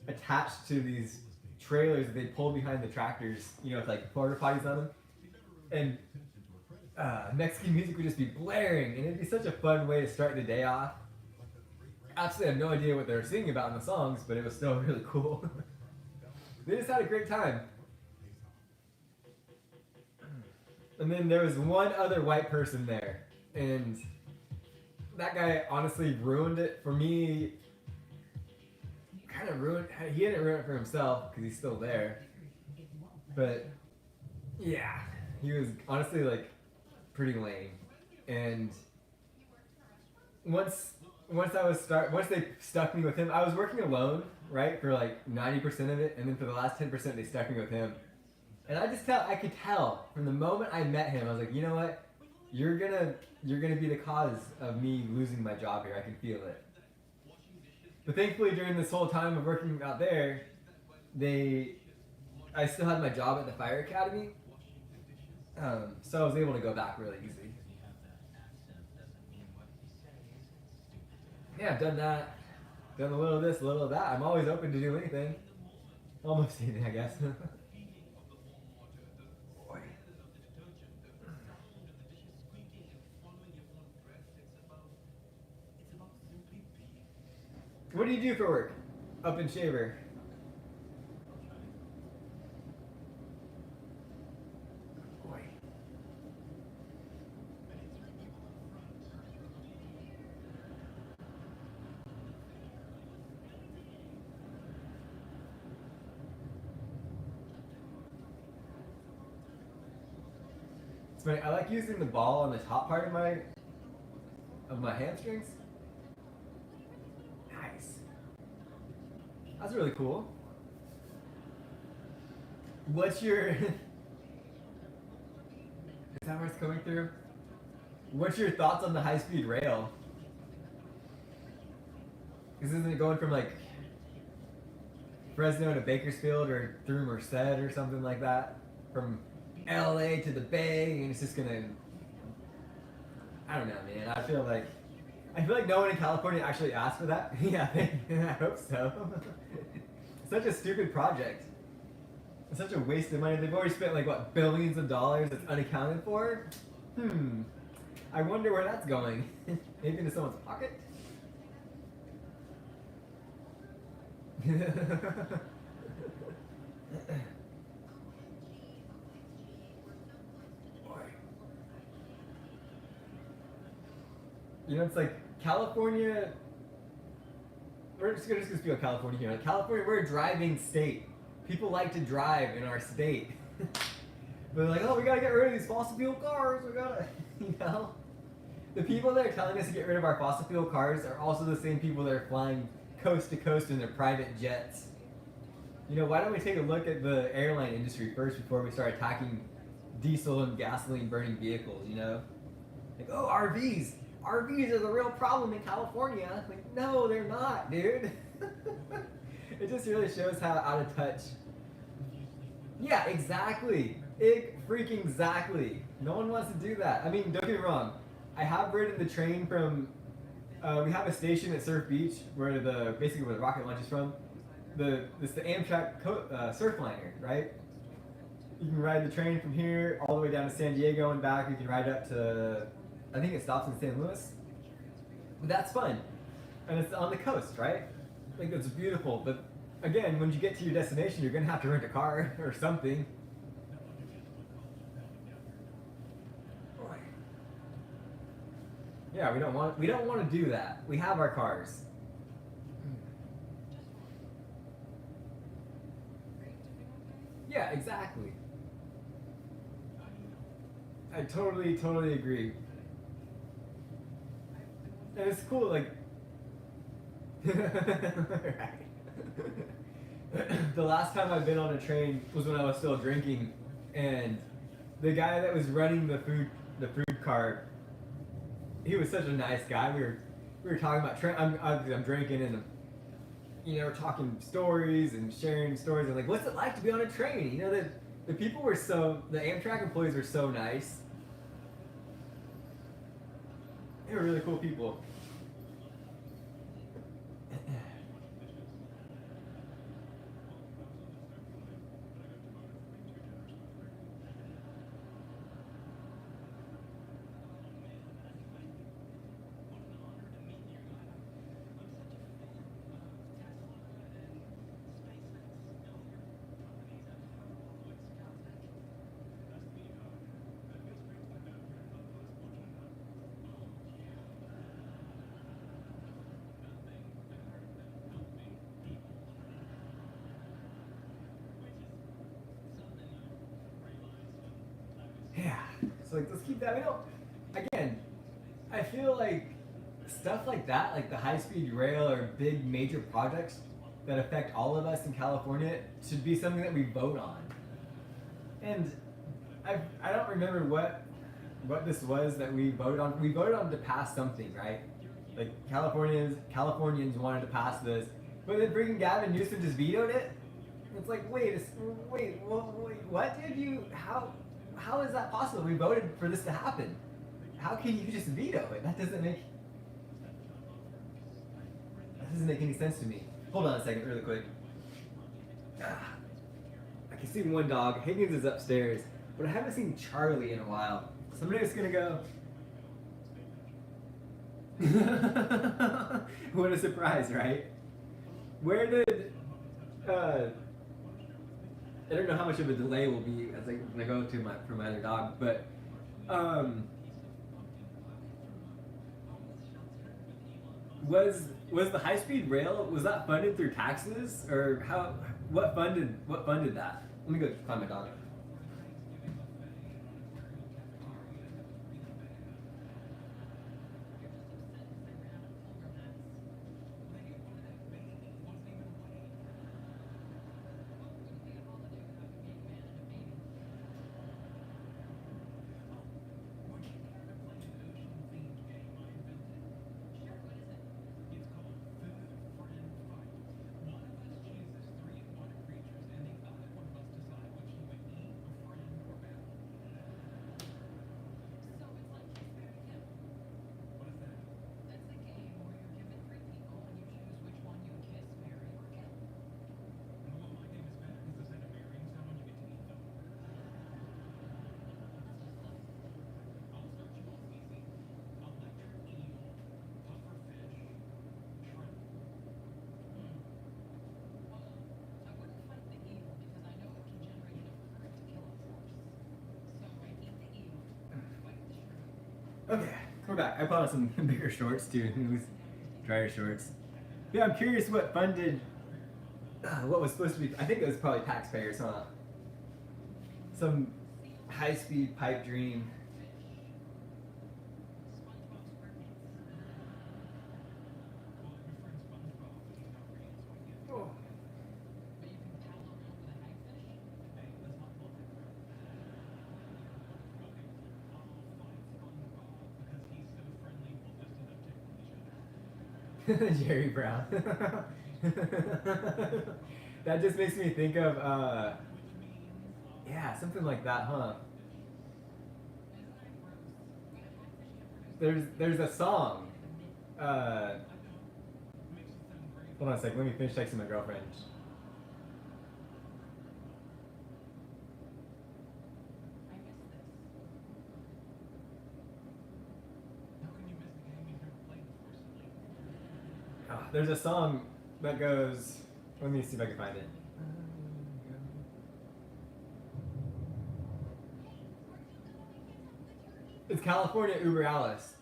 attached to these trailers that they pulled behind the tractors, with like porta potties on them, and Mexican music would just be blaring, and it'd be such a fun way to start the day off. Absolutely, I have no idea what they were singing about in the songs, but it was still really cool. They just had a great time. And then there was one other white person there, and that guy honestly ruined it for me. He didn't ruin it for himself because he's still there. But yeah, he was honestly like pretty lame. And once they stuck me with him, I was working alone, right, for like 90% of it, and then for the last 10% they stuck me with him. And I could tell from the moment I met him, I was like, you know what? You're gonna be the cause of me losing my job here. I can feel it. But thankfully, during this whole time of working out there, I still had my job at the Fire Academy, so I was able to go back really easy. Yeah, I've done that. Done a little of this, a little of that. I'm always open to do anything. Almost anything, I guess. What do you do for work? Up and shaver. Boy. It's funny, I like using the ball on the top part of my hamstrings. That's really cool. What's your... Is that where it's coming through? What's your thoughts on the high-speed rail? Isn't it going from like Fresno to Bakersfield or through Merced or something like that? From LA to the Bay, and it's just gonna... I don't know, man. I feel like no one in California actually asked for that. Yeah, I hope so. Such a stupid project. It's such a waste of money. They've already spent like what, billions of dollars that's unaccounted for? I wonder where that's going. Maybe into someone's pocket? It's like California. We're just gonna speak about California here. Like California, we're a driving state. People like to drive in our state. We're like, oh, we gotta get rid of these fossil fuel cars. We gotta, you know. The people that are telling us to get rid of our fossil fuel cars are also the same people that are flying coast to coast in their private jets. You know, why don't we take a look at the airline industry first before we start attacking diesel and gasoline burning vehicles, you know? Like, oh, RVs. RVs are the real problem in California. Like, no, they're not, dude. It just really shows how out of touch. Yeah, exactly. Freaking exactly. No one wants to do that. I mean, don't get me wrong. I have ridden the train from. We have a station at Surf Beach where basically where the rocket launch is from. It's the Amtrak Surfliner, right? You can ride the train from here all the way down to San Diego and back. You can ride up to, I think it stops in San Luis. But that's fun, and it's on the coast, right? Like it's beautiful. But again, when you get to your destination, you're gonna have to rent a car or something. Yeah, we don't want to do that. We have our cars. Yeah, exactly. I totally agree. And it's cool, like. Right. The last time I've been on a train was when I was still drinking, and the guy that was running the food cart, he was such a nice guy. We were talking about I'm drinking and we're talking stories and sharing stories and like, what's it like to be on a train? You know, the people were the Amtrak employees were so nice. They were really cool people. Yeah, so like let's keep that. Again, I feel like stuff like that, like the high-speed rail or big major projects that affect all of us in California, should be something that we vote on. And I don't remember what this was that we voted on. We voted on to pass something, right? Like Californians wanted to pass this, but then freaking Gavin Newsom just vetoed it. It's like, wait, what did you? How is that possible? We voted for this to happen. How can you just veto it? That doesn't make any sense to me. Hold on a second, really quick. I can see one dog. Higgins is upstairs, but I haven't seen Charlie in a while. So I'm just gonna go. What a surprise, right? Where did I don't know how much of a delay will be as I go to for my other dog, but was the high-speed rail, was that funded through taxes, or what funded that? Let me go find my dog. Okay, we're back. I bought some bigger shorts too, drier shorts. Yeah, I'm curious what funded, what was supposed to be. I think it was probably taxpayers, huh? high-speed pipe dream. Oh. Jerry Brown. That just makes me think of, yeah, something like that, huh? There's a song. Hold on a second. Let me finish texting my girlfriend. Oh, there's a song that goes. Let me see if I can find it. It's California Uber Alice.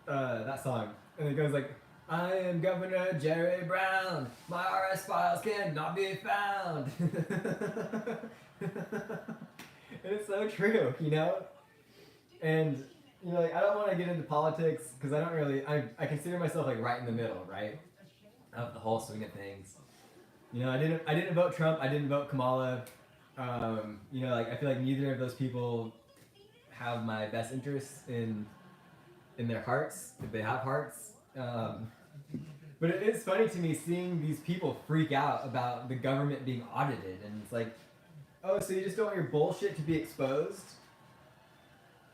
That song. And it goes like, I am Governor Jerry Brown. My RS files cannot be found. And it's so true, you know? And, you know, like, I don't want to get into politics because I don't really, I consider myself like right in the middle, right? Of the whole swing of things. You know, I didn't vote Trump. I didn't vote Kamala. You know, like I feel like neither of those people have my best interests in their hearts, if they have hearts. But it is funny to me seeing these people freak out about the government being audited, and it's like, oh, so you just don't want your bullshit to be exposed?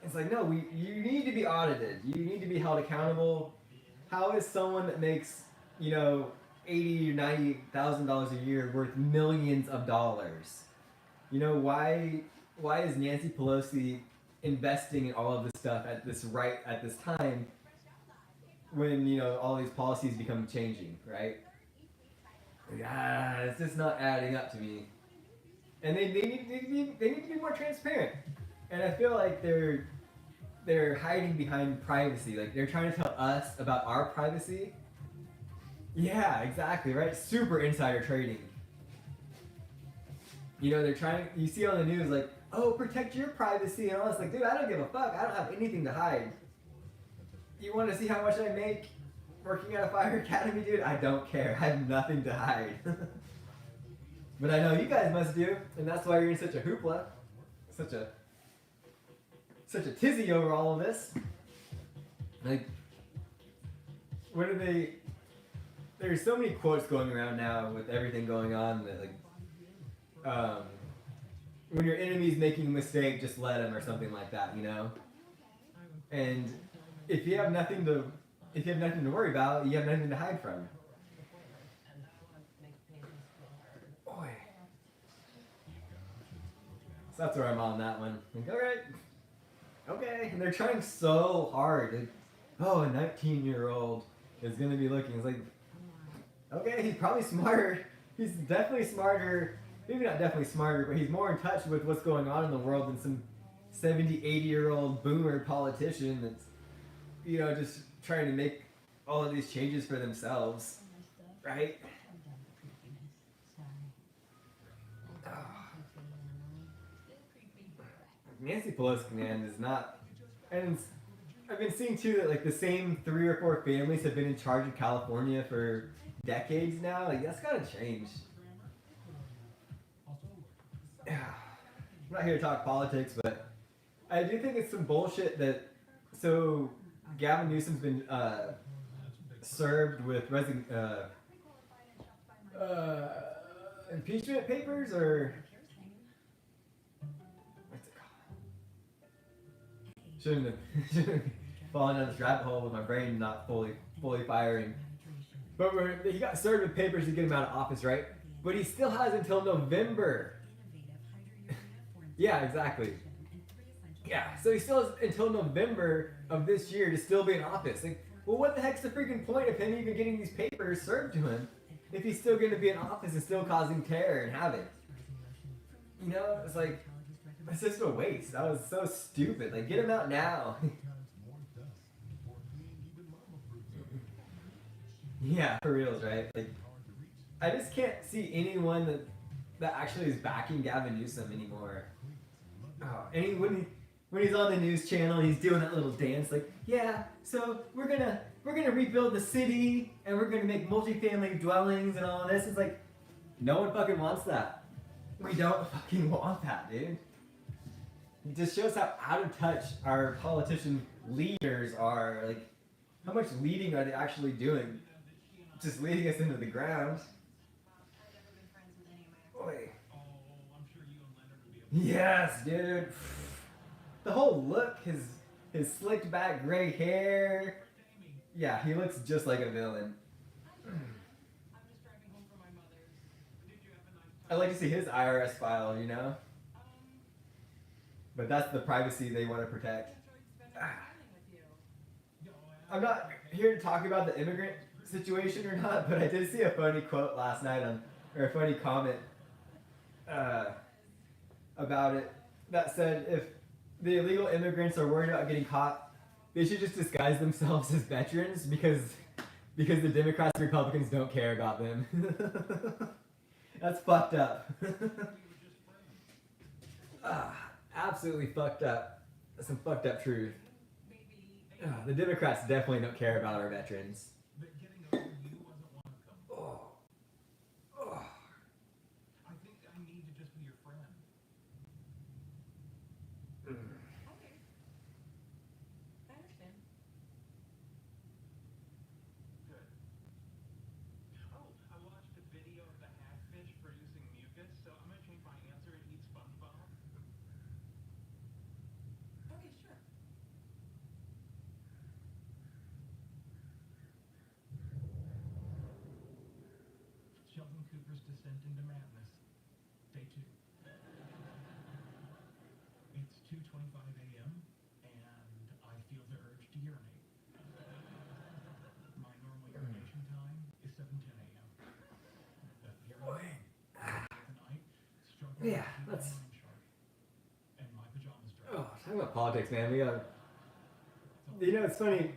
It's like, no, you need to be audited. You need to be held accountable. How is someone that makes, you know, $80,000 or $90,000 a year worth millions of dollars? You know, why is Nancy Pelosi investing in all of this stuff at this time when, you know, all these policies become changing, right? It's just not adding up to me. And they need to be more transparent. And I feel like they're hiding behind privacy. Like they're trying to tell us about our privacy. Yeah, exactly, right? Super insider trading. You know, you see on the news like, oh, protect your privacy and all this. Like, dude, I don't give a fuck. I don't have anything to hide. You want to see how much I make working at a fire academy, dude? I don't care. I have nothing to hide. But I know you guys must do, and that's why you're in such a hoopla. Such a tizzy over all of this. Like, what are they... There's so many quotes going around now with everything going on that, like, when your enemy's making a mistake, just let him, or something like that, you know? And if you have nothing to worry about, you have nothing to hide from. Boy. So that's where I'm on that one. Like, alright. Okay. And they're trying so hard. Like, oh, a 19-year-old is going to be looking. It's like, okay, he's probably smarter. He's definitely smarter. Maybe not definitely smarter, but he's more in touch with what's going on in the world than some 70, 80-year-old boomer politician that's, you know, just trying to make all of these changes for themselves. Right? Nancy Pelosi, man, is not... And I've been seeing, too, that, like, the same 3 or 4 families have been in charge of California for decades now. Like, that's gotta change. I'm not here to talk politics, but I do think it's some bullshit that... So, Gavin Newsom's been served with impeachment papers, or... Shouldn't have fallen down this rabbit hole with my brain not fully firing. But he got served with papers to get him out of office, right? But he still has until November. Yeah, exactly. Yeah, so he still has until November of this year to still be in office. Like, well, what the heck's the freaking point of him even getting these papers served to him if he's still going to be in office and still causing terror and havoc? You know, it's like... It's just a waste. That was so stupid. Like, get him out now. Yeah, for reals, right? Like, I just can't see anyone that actually is backing Gavin Newsom anymore. And when he's on the news channel, he's doing that little dance, like, yeah, so we're gonna rebuild the city, and we're gonna make multifamily dwellings and all this. It's like, no one fucking wants that. We don't fucking want that, dude. It just shows how out of touch our politician leaders are. Like, how much leading are they actually doing? Just leading us into the ground. Boy. Oh, I'm sure you and Leonard would be able Yes, dude. The whole look, his slicked back gray hair. Yeah, he looks just like a villain. I'm just driving home from my mother's. Did you have a nice I like to see his IRS file, you know? But that's the privacy they want to protect. I'm not here to talk about the immigrant situation or not, but I did see a funny quote last night or a funny comment about it that said if the illegal immigrants are worried about getting caught, they should just disguise themselves as veterans because the Democrats and Republicans don't care about them. That's fucked up. Absolutely fucked up. That's some fucked up truth. The Democrats definitely don't care about our veterans. But getting over you wasn't one of them. Oh. I think I need to just be your friend. Okay. I understand. Good. Oh, I watched a video of the hagfish producing mucus, so I'm gonna change my answer and eat SpongeBob. Okay, sure. Sheldon Cooper's descent into madness. Day 2. It's 2:25 a.m. and I feel the urge to urinate. My normal urination time is 7:10 a.m. But here I am, tonight, struggling Yeah, to keep my that's- mind sharp. And my pajamas dry. Oh, talking about politics, man. You know, it's funny.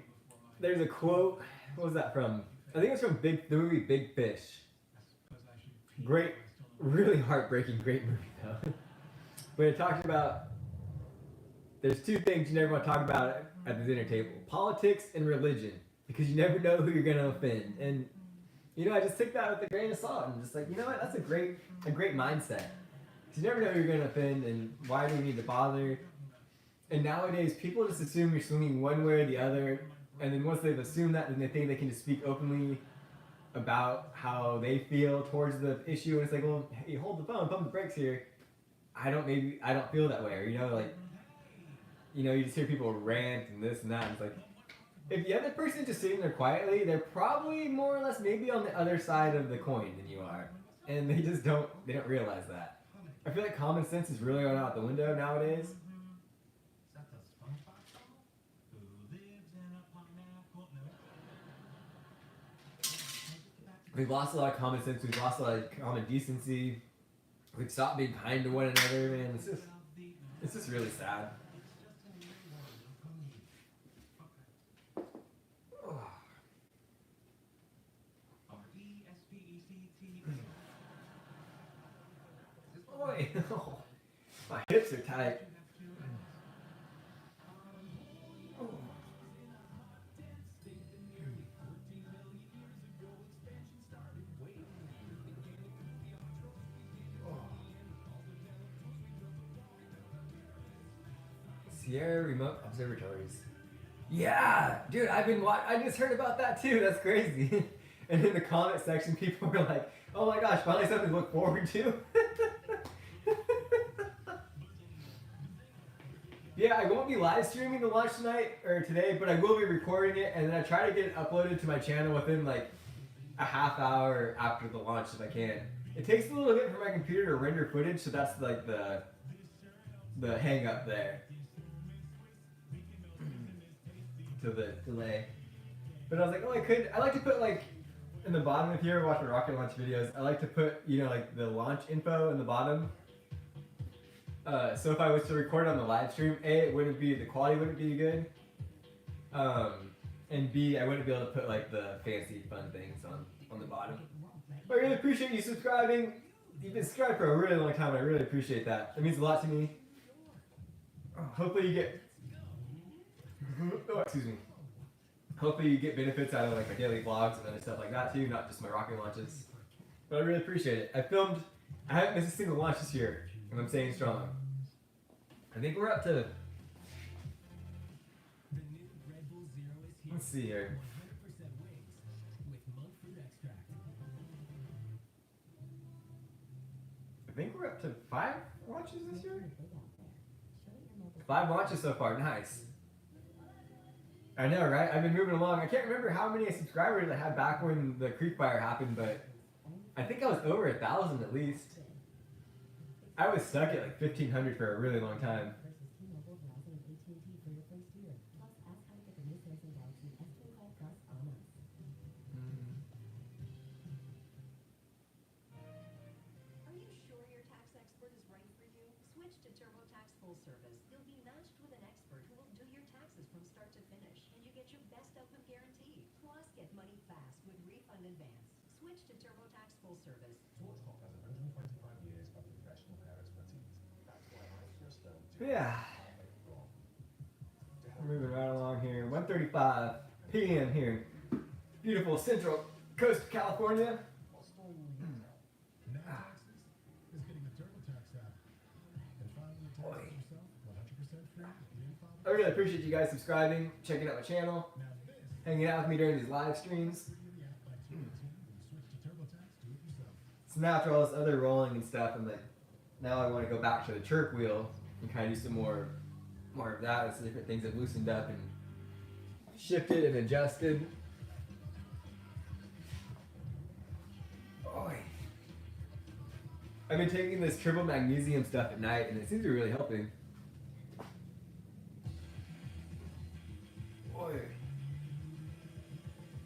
There's a quote. What was that from? I think it's from the movie Big Fish. I suppose I should pee, Great, but I still don't- really heartbreaking, great movie though. But it talks about there's two things you never want to talk about at the dinner table: politics and religion, because you never know who you're gonna offend. And you know, I just took that with a grain of salt and just like, you know what? That's a great mindset. 'Cause you never know who you're gonna offend, and why do you need to bother? And nowadays, people just assume you're swinging one way or the other, and then once they've assumed that, then they think they can just speak openly about how they feel towards the issue. And it's like, well, hey, hold the phone, pump the brakes here. I don't feel that way, or you know, like, you know, you just hear people rant and this and that, and it's like, if the other person's just sitting there quietly, they're probably more or less maybe on the other side of the coin than you are, and they don't realize that. I feel like common sense is really going out the window nowadays. Is that the SpongeBob song? Who lives in a pineapple? No. We've lost a lot of common sense. We've lost a lot of common decency. We've stopped being kind to one another, man. It's just really sad. Boy, my hips are tight. Sierra Remote Observatories. Yeah, dude, I just heard about that too. That's crazy. And in the comment section, people were like, "Oh my gosh, finally something to look forward to." Yeah, I won't be live streaming the launch tonight or today, but I will be recording it, and then I try to get it uploaded to my channel within like a half hour after the launch if I can. It takes a little bit for my computer to render footage, so that's like the hang up there. To the delay. But I was like, oh, I like to put like in the bottom, if you ever watch my rocket launch videos, I like to put, you know, like the launch info in the bottom. So if I was to record it on the live stream, A, the quality wouldn't be good. And B, I wouldn't be able to put like the fancy fun things on the bottom. But I really appreciate you subscribing. You've been subscribed for a really long time. I really appreciate that. It means a lot to me. hopefully you get. Oh, excuse me. Hopefully you get benefits out of like my daily vlogs and other stuff like that too, not just my rocket launches. But I really appreciate it. I haven't missed a single launch this year, and I'm staying strong. I think we're up to. Let's see here. I think we're up to 5 launches this year. 5 launches so far. Nice. I know, right? I've been moving along. I can't remember how many subscribers I had back when the Creek Fire happened, but I think I was over 1,000 at least. I was stuck at like 1,500 for a really long time. Are you sure your tax expert is right for you? Switch to TurboTax Full Service. You'll be matched with an expert who will do your taxes from start to finish, and you get your best outcome guaranteed. Plus, get money fast with refund advance. Switch to TurboTax Full Service. Schwarzkopf has 125 years of professional hair expertise. That's why I trust them to Yeah. make it wrong. We're moving right along here. 1:35 p.m. here. Beautiful Central Coast, California. What's story will you tell? Now taxes is getting the TurboTax app and filing your taxes yourself 100% free with the info. I really appreciate you guys subscribing, checking out my channel, Now this hanging out with me during these live streams. free in the app by 2018 when you switch to TurboTax, do it yourself. So now after all this other rolling and stuff, I'm like, now I want to go back to the chirp wheel and kind of do some more of that. It's different things have loosened up and shifted and adjusted. Boy. I've been taking this triple magnesium stuff at night, and it seems to be really helping. Boy.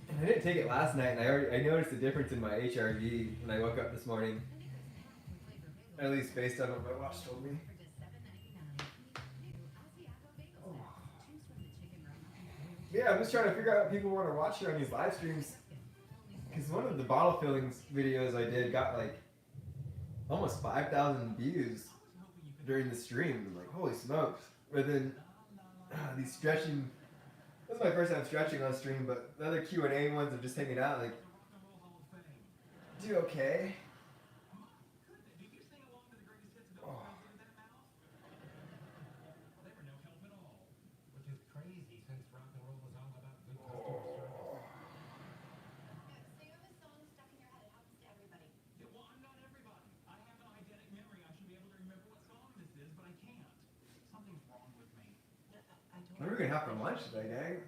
And I didn't take it last night, and I noticed a difference in my HRV when I woke up this morning. At least based on what my watch told me. Yeah, I'm just trying to figure out what people want to watch here on these live streams. Because one of the bottle fillings videos I did got like almost 5,000 views during the stream. I'm like, holy smokes. But then these stretching, this is my first time stretching on stream, but the other Q&A ones of just hanging out, like, do okay. Did you sing along to the greatest hits of the world in that mouth? They were no help at all. Which is crazy since rock and roll was all about good customer service. Sing of a song stuck in your head. It happens to everybody. Yeah, well, I'm not everybody. I have an eidetic memory. I should be able to remember what song this is, but I can't. Something's wrong with me. What are we gonna have for lunch today, gang?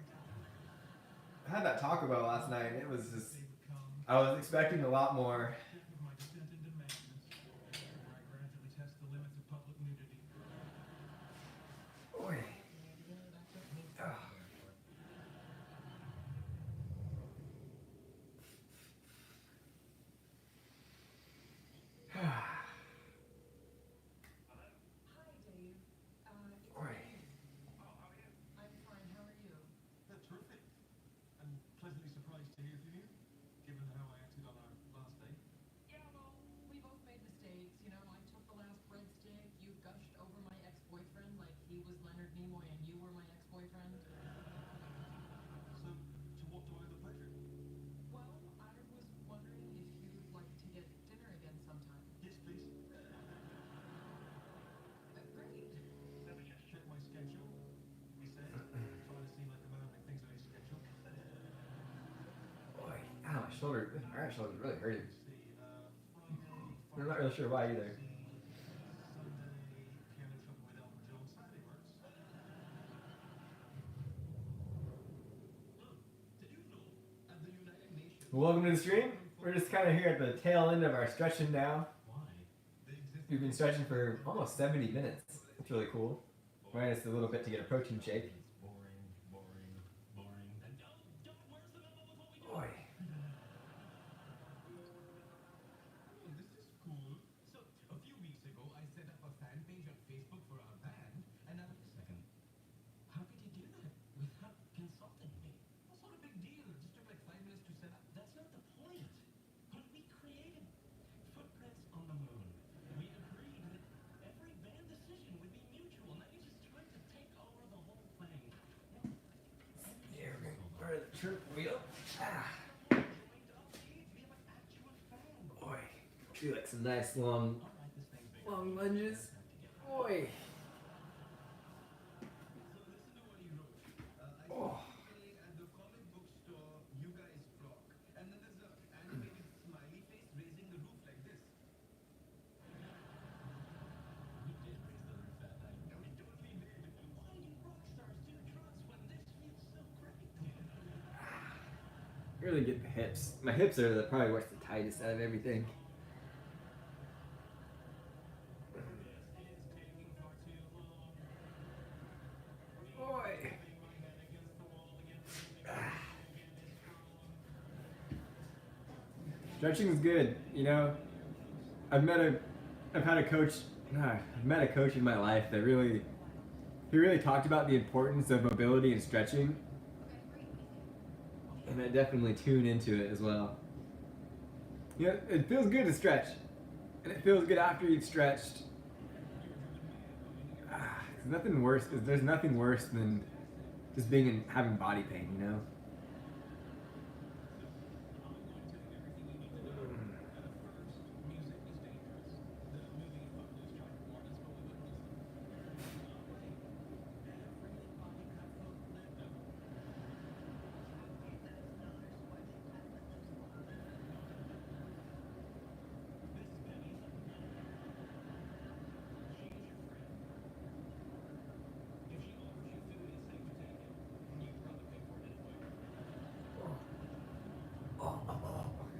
I had that Taco Bell last night, and it was just, They would come, I was expecting a lot more. with my descent into madness, where I gradually test the limits of public nudity. Boy. Hi, Dave. It's Boy. Oh, how are you? I'm fine. How are you? That's terrific. I'm pleasantly surprised to hear from you, given how I acted on our last date. Yeah, well, we both made mistakes. You know, I took the last breadstick. You gushed over my ex-boyfriend like he was Leonard Nimoy and you were my ex-boyfriend. So, to what do I owe the pleasure? Well, I was wondering if you'd like to get dinner again sometime. Yes, please. Great. Let me just check my schedule. He said, trying to seem like a man with things on his schedule. Boy. Ow, my shoulder, my right shoulder's really hurting. Let's see, Friday, I'm not really sure why either. Sunday, piano trouble with Elton John. Saturday works. Look, did you know at the United Nations? Welcome to the stream. We're just kind of here at the tail end of our stretching now. Why? They exist. We've been stretching for almost 70 minutes. It's really cool. Minus a little bit to get a protein shake. Boring, boring, boring. And don't where's the memo with what we do? Boy. Oh, this is cool. So, a few weeks ago, I set up a fan page on Facebook for our band, and now, wait a second. How could you do that without consulting me? What's not a big deal? It just took like 5 minutes to set up. That's not the point. But we created footprints on the moon. We agreed that every band decision would be mutual. Now you're just trying to take Trip wheel. Boy, do like some nice long lunges. Boy. Oh. At the comic book store, you guys flock. And then there's an animated smiley face raising the roof like this. We did raise the roof that night. No, we totally did. Why do rock stars do drugs when this feels so great? Really get the hips. My hips are probably what's the tightest out of everything. Boy. Stretching is good, you know. I've met a coach in my life that he really talked about the importance of mobility and stretching. And I definitely tune into it as well. You know, it feels good to stretch. And it feels good after you've stretched. There's nothing worse than just having body pain, you know?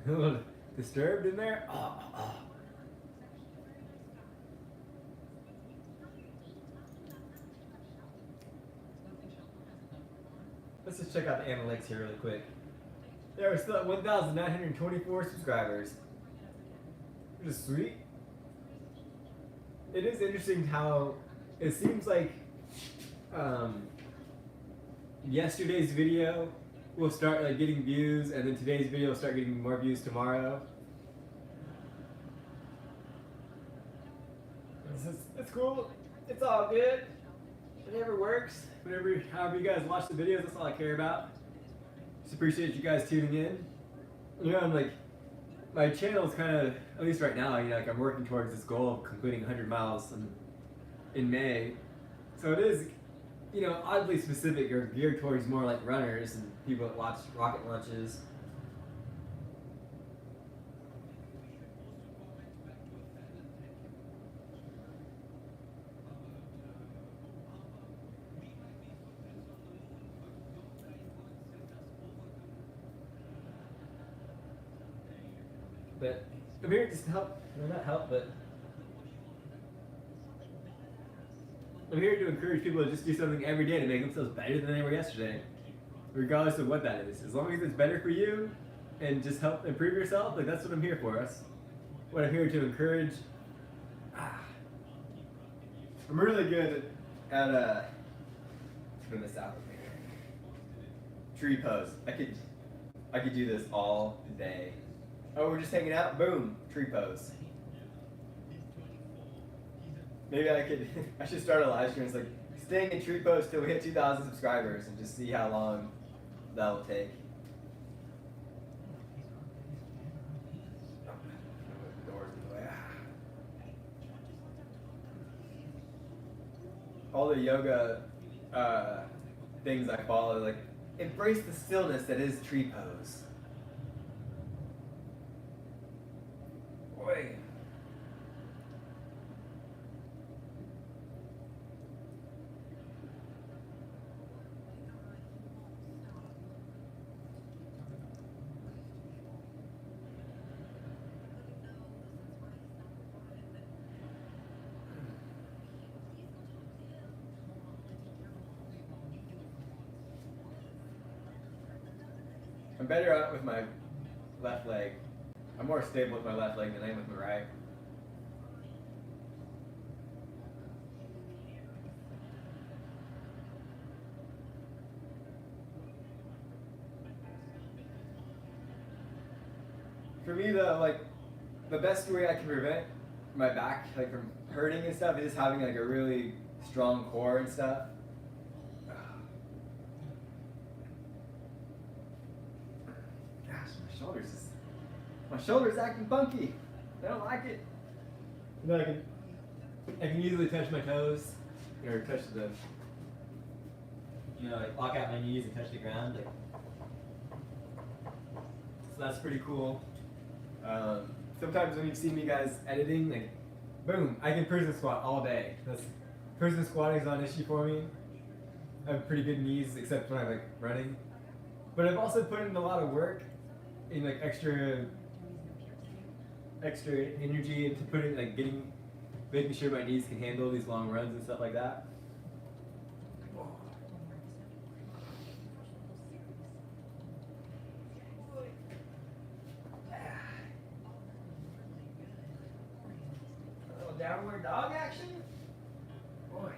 A little disturbed in there. Let's just check out the analytics here really quick. Yeah, we're still at 1,924 subscribers. Which is sweet. It is interesting how it seems like yesterday's video will start like getting views, and then today's video will start getting more views tomorrow. It's cool. It's all good. Whatever works. However you guys watch the videos, that's all I care about. Just appreciate you guys tuning in. You know, I'm like, my channel is kind of, at least right now, you know, like I'm working towards this goal of completing 100 miles in May. So it is, you know, oddly specific or geared towards more like runners and people that watch rocket launches. But I'm here just to help, well, not help, but I'm here to encourage people to just do something every day to make themselves better than they were yesterday, regardless of what that is. As long as it's better for you and just help improve yourself, like that's what I'm here for. That's what I'm here to encourage. I'm really good at putting this out with me. Tree pose. I could do this all day. Oh, we're just hanging out. Boom, tree pose. Maybe I should start a live stream. It's like staying in tree pose till we hit 2,000 subscribers and just see how long that will take. Doors in the way. All the yoga things I follow, like embrace the stillness that is tree pose. Boy. I'm better out with my left leg. I'm more stable with my left leg than I am with my right. For me, the best way I can prevent my back like from hurting and stuff is just having like a really strong core and stuff. My shoulder's acting funky. I don't like it. And then I can easily touch my toes, or touch the, like lock out my knees and touch the ground. Like, so that's pretty cool. Sometimes when you see me guys editing, like, boom, I can prison squat all day. Prison squatting is not an issue for me. I have pretty good knees, except when I'm like running. But I've also put in a lot of work in like extra energy into putting making sure my knees can handle these long runs and stuff like that. A little downward dog action. Boy.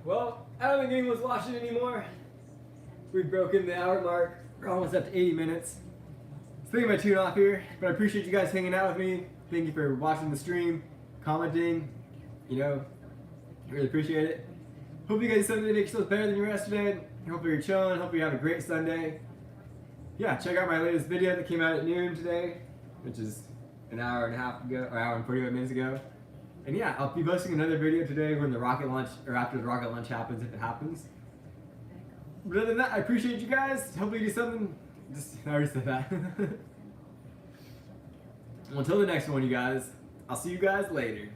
Well, I don't think anyone's watching anymore. We've broken the hour mark. We're almost up to 80 minutes. So taking my tune off here, but I appreciate you guys hanging out with me. Thank you for watching the stream, commenting. I really appreciate it. Hope you guys did something that makes you feel better than you were yesterday. Hope you're chilling. Hope you have a great Sunday. Yeah, check out my latest video that came out at noon today, which is an hour and a half ago, or hour and 45 minutes ago. And yeah, I'll be posting another video today when the rocket launch, or after the rocket launch happens, if it happens. But other than that, I appreciate you guys. Hopefully you do something. I already said that. Well, until the next one, you guys. I'll see you guys later.